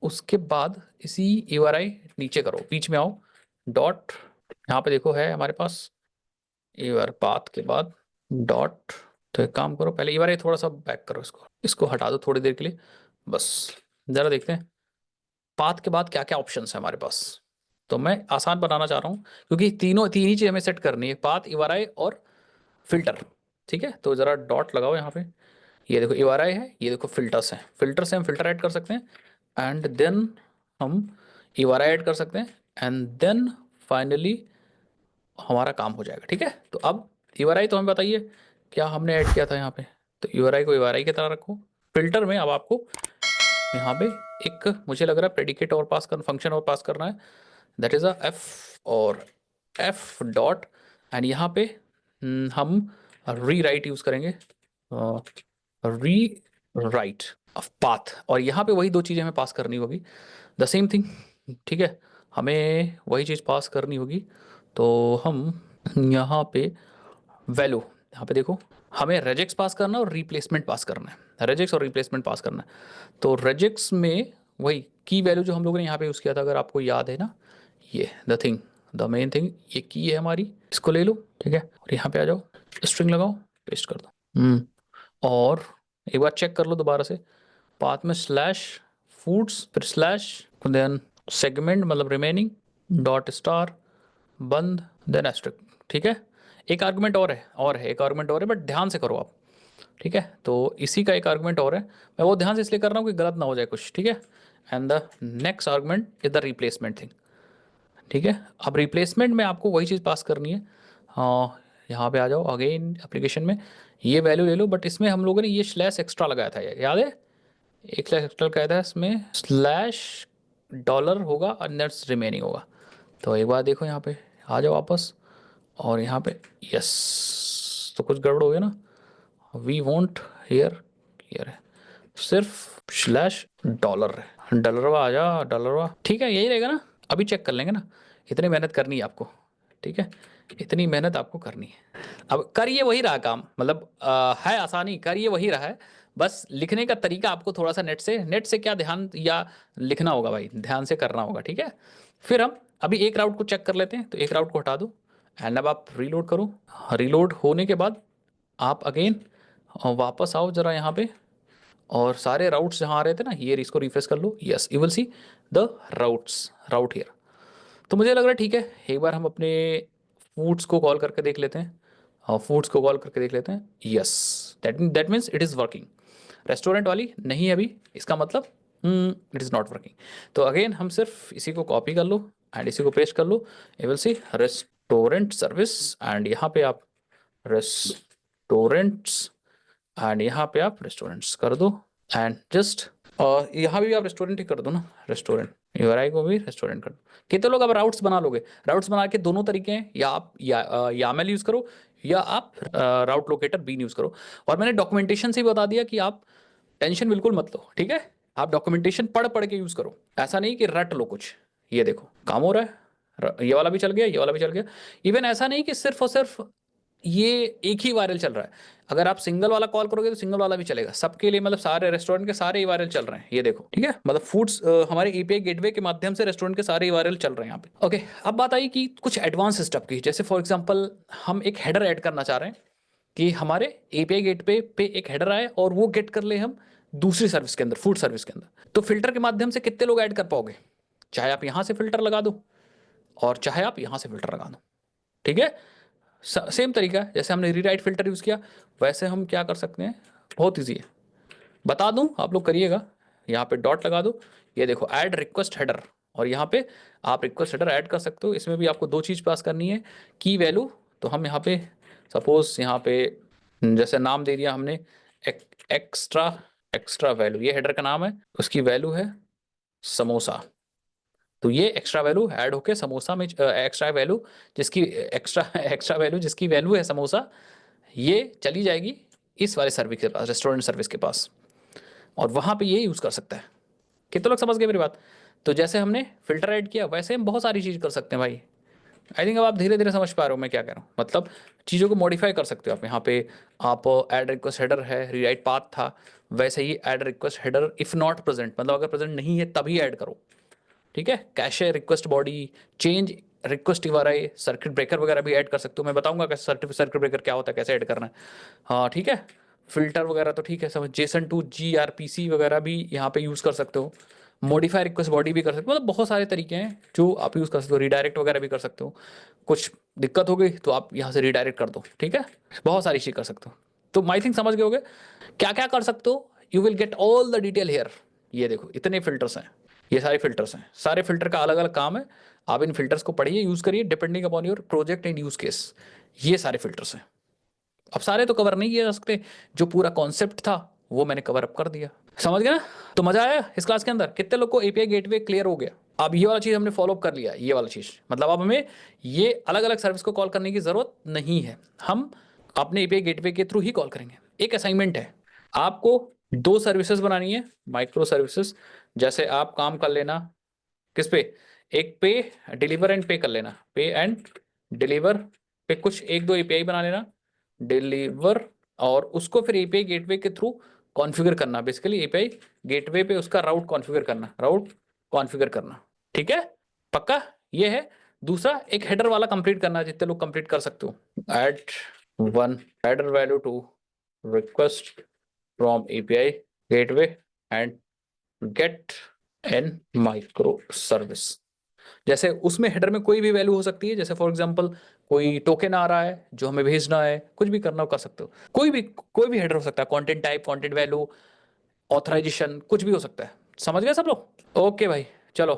उसके बाद इसी URI नीचे करो, बीच में आओ, डॉट, यहाँ पे देखो है हमारे पास URI पाथ के बाद डॉट। तो एक काम करो, पहले URI थोड़ा सा बैक करो, इसको इसको हटा दो थोड़ी देर के लिए बस। जरा देखते हैं पाथ के बाद क्या क्या ऑप्शन है हमारे पास। तो मैं आसान बनाना चाह रहा हूँ क्योंकि तीन ही चीज़ हमें सेट करनी है, पाथ, URI और फिल्टर, ठीक है। तो ज़रा डॉट लगाओ यहाँ पे। ये देखो URI है, ये देखो फिल्टर्स हैं, फिल्टर से हम फिल्टर ऐड कर सकते हैं, एंड देन हम URI ऐड कर सकते हैं, एंड देन फाइनली हमारा काम हो जाएगा, ठीक है। तो अब URI तो हमें बताइए क्या हमने ऐड किया था यहाँ पे। तो URI को URI की तरह रखो। फिल्टर में अब आपको यहाँ पे एक मुझे लग रहा है प्रेडिकेट और पास करना, फंक्शन और पास करना है, दैट इज अ एफ और एफ डॉट, एंड यहाँ पे हम री राइट यूज करेंगे, री राइट ऑफ पाथ, और यहाँ पे वही दो चीज़ें हमें पास करनी होगी, द सेम थिंग, ठीक है। हमें वही चीज़ पास करनी होगी। तो हम यहाँ पे वैल्यू, यहाँ पे देखो हमें रेजेक्स पास करना है और रिप्लेसमेंट पास करना है, रेजेक्स और रिप्लेसमेंट पास करना है। तो रेजेक्स में वही की वैल्यू जो हम लोगों ने यहाँ पे यूज़ किया था, अगर आपको याद है ना, ये the thing, the main thing, ये की है हमारी, इसको ले लो, ठीक है। और यहाँ पे आ जाओ, स्ट्रिंग लगाओ, पेस्ट कर दो। और एक बार चेक कर लो दोबारा से, पाथ में स्लैश फूड्स, फिर स्लैश, देन सेगमेंट मतलब रिमेनिंग, डॉट स्टार, बंद, देन एस्ट्रिक, ठीक है। एक आर्गुमेंट और है एक आर्गुमेंट और है, बट ध्यान से करो आप, ठीक है। तो इसी का एक आर्गुमेंट और है, मैं वो ध्यान से इसलिए कर रहा हूँ कि गलत ना हो जाए कुछ, ठीक है। And the next argument is the replacement thing, ठीक है। अब रिप्लेसमेंट में आपको वही चीज़ पास करनी है। हाँ, यहाँ पे आ जाओ अगेन एप्लीकेशन में, ये वैल्यू ले लो, बट इसमें हम लोगों ने ये स्लैश एक्स्ट्रा लगाया था, याद है, एक स्लैश एक्स्ट्रा लगाया था, इसमें स्लैश डॉलर होगा और नेट्स रिमेनिंग होगा। तो एक बार देखो यहाँ पे, आ जाओ वापस, और यहाँ पे यस, तो कुछ गड़बड़ हो गया ना, वी वॉन्ट हेयर, हियर है सिर्फ स्लैश डॉलर है, डॉलरवा आ जा, डॉलरवा, ठीक है, यही रहेगा ना। अभी चेक कर लेंगे ना, इतनी मेहनत करनी है आपको, ठीक है, इतनी मेहनत आपको करनी है। अब करिए वही रहा काम, मतलब है आसानी, करिए वही रहा है, बस लिखने का तरीका आपको थोड़ा सा नेट से क्या ध्यान या लिखना होगा भाई, ध्यान से करना होगा, ठीक है। फिर हम अभी एक राउट को चेक कर लेते हैं, तो एक राउट को हटा दो, एंड अब आप रीलोड करो। रीलोड होने के बाद आप अगेन वापस आओ जरा यहाँ पे, और सारे राउट्स जहाँ आ रहे थे ना, ये इसको रिफ्रेश कर लो, yes you will see the route here. तो मुझे लग रहा है ठीक है, एक बार हम अपने फूड्स को कॉल करके देख लेते हैं, और फूड्स को कॉल करके देख लेते हैं, yes, that means it is working. Restaurant वाली नहीं है अभी, इसका मतलब इट इज़ नॉट वर्किंग। तो अगेन हम सिर्फ इसी को कॉपी कर लो एंड इसी को पेस्ट कर लो, you will see restaurant service, and यहाँ पे आप रेस्टोरेंट्स, एंड यहाँ पे आप रेस्टोरेंट्स कर दो, एंड जस्ट यहाँ भी आप रेस्टोरेंट ही कर दो ना, रेस्टोरेंट, URI को भी रेस्टोरेंट कर दो। कितने लोग अब राउट्स बना लोगे, राउट्स बना के दोनों तरीके हैं, या आप YAML यूज़ करो, या आप राउट लोकेटर बीन यूज़ करो। और मैंने डॉक्यूमेंटेशन से ही बता दिया कि आप टेंशन बिल्कुल मत लो, ठीक है। आप डॉक्यूमेंटेशन पढ़ पढ़ के यूज़ करो, ऐसा नहीं कि रट लो कुछ। ये देखो काम हो रहा है, ये वाला भी चल गया, ये वाला भी चल गया। इवन ऐसा नहीं कि सिर्फ और सिर्फ ये एक ही वायरल चल रहा है, अगर आप सिंगल वाला कॉल करोगे तो सिंगल वाला भी चलेगा सबके लिए, मतलब सारे रेस्टोरेंट के सारे ही वायरल चल रहे हैं, ये देखो, ठीक है। मतलब फूड्स हमारे API गेटवे के माध्यम से रेस्टोरेंट के सारे ही वायरल चल रहे हैं यहाँ पे। ओके, अब बात आई कि कुछ एडवांस स्टेप की, जैसे फॉर एग्जांपल हम एक हेडर ऐड करना चाह रहे हैं कि हमारे API गेटवे पे एक हेडर आए और वो गेट कर ले हम दूसरी सर्विस के अंदर, फूड सर्विस के अंदर। तो फिल्टर के माध्यम से कितने लोग ऐड कर पाओगे, चाहे आप यहाँ से फिल्टर लगा दो और चाहे आप यहाँ से फिल्टर लगा दो, ठीक है। सेम तरीका है, जैसे हमने रीराइट फिल्टर यूज़ किया वैसे हम क्या कर सकते हैं, बहुत ईजी है, बता दूं आप लोग करिएगा। यहाँ पे डॉट लगा दो, ये देखो ऐड रिक्वेस्ट हेडर, और यहाँ पे आप रिक्वेस्ट हेडर ऐड कर सकते हो। इसमें भी आपको दो चीज़ पास करनी है, की वैल्यू। तो हम यहाँ पे सपोज यहाँ पे जैसे नाम दे दिया हमने एक्स्ट्रा, एक्स्ट्रा वैल्यू, ये हेडर का नाम है, उसकी वैल्यू है समोसा। तो ये एक्स्ट्रा वैल्यू ऐड होके समोसा में, एक्स्ट्रा वैल्यू जिसकी एक्स्ट्रा वैल्यू जिसकी वैल्यू है समोसा, ये चली जाएगी इस वाले सर्विस के पास, रेस्टोरेंट सर्विस के पास, और वहाँ पे ये यूज़ कर सकता है। कितने लोग समझ गए मेरी बात। तो जैसे हमने फिल्टर ऐड किया वैसे हम बहुत सारी चीज़ कर सकते हैं भाई। आई थिंक अब आप धीरे धीरे समझ पा रहे हो मैं क्या कह रहा हूँ। मतलब चीज़ों को मॉडिफाई कर सकते हो आप। यहाँ पे आप ऐड रिक्वेस्ट हेडर है, रीराइट पाथ था, वैसे ही add request header if not present, मतलब अगर प्रेजेंट नहीं है तभी ऐड करो, ठीक है। Cache request body, change request URI, circuit breaker वगैरह भी ऐड कर सकते हो। मैं बताऊंगा कैसे सर्किट ब्रेकर क्या होता है, कैसे ऐड करना है। हाँ ठीक है। फिल्टर वगैरह तो ठीक है समझ, जेसन टू जीआरपीसी वगैरह भी यहाँ पे यूज़ कर सकते हो। मॉडिफाई रिक्वेस्ट बॉडी भी कर सकते हो। मतलब बहुत सारे तरीके हैं जो आप यूज़ कर सकते हो। रिडायरेक्ट वगैरह भी कर सकते हो। कुछ दिक्कत हो गई तो आप यहाँ से रिडायरेक्ट कर दो, ठीक है। बहुत सारी चीज़ कर सकते हो। तो आई थिंक समझ गए होगे क्या क्या कर सकते हो। You will get all the detail here. ये देखो इतने फिल्टर्स हैं, ये सारे फिल्टर्स हैं। सारे फिल्टर का अलग अलग काम है। आप इन फिल्टर्स को पढ़िए, यूज करिए depending upon your project and use case. ये सारे फिल्टर्स हैं। अब सारे तो कवर नहीं किए जा सकते, जो पूरा कॉन्सेप्ट था वो मैंने कवर अप कर दिया। समझ गया ना। तो मजा आया इस क्लास के अंदर। कितने लोग को एपीआई गेटवे क्लियर हो गया। अब ये वाला चीज हमने फॉलो अप कर लिया। ये वाला चीज मतलब अब हमें ये अलग अलग सर्विस को कॉल करने की जरूरत नहीं है। हम अपने एपीआई गेटवे के थ्रू ही कॉल करेंगे। एक असाइनमेंट है, आपको दो सर्विसेज बनानी है, माइक्रो सर्विसेज। जैसे आप काम कर लेना किस पे, एक पे डिलीवर एंड पे कर लेना, पे एंड डिलीवर पे कुछ एक दो एपीआई बना लेना, डिलीवर, और उसको फिर एपीआई गेटवे के थ्रू कॉन्फ़िगर करना। बेसिकली एपीआई गेटवे पे उसका राउट कॉन्फ़िगर करना, राउट कॉन्फ़िगर करना, ठीक है। पक्का ये है। दूसरा एक हेडर वाला कंप्लीट करना, जितने लोग कंप्लीट कर सकते हो। Add one header value to request from API gateway and get an micro service. जैसे उसमें हेडर में कोई भी वैल्यू हो सकती है। जैसे फॉर एग्जांपल कोई टोकन आ रहा है जो हमें भेजना है, कुछ भी करना हो कर सकते हो। कोई भी हेडर हो सकता है, content type, content value, authorization, कुछ भी हो सकता है। समझ गए सब लोग। ओके भाई चलो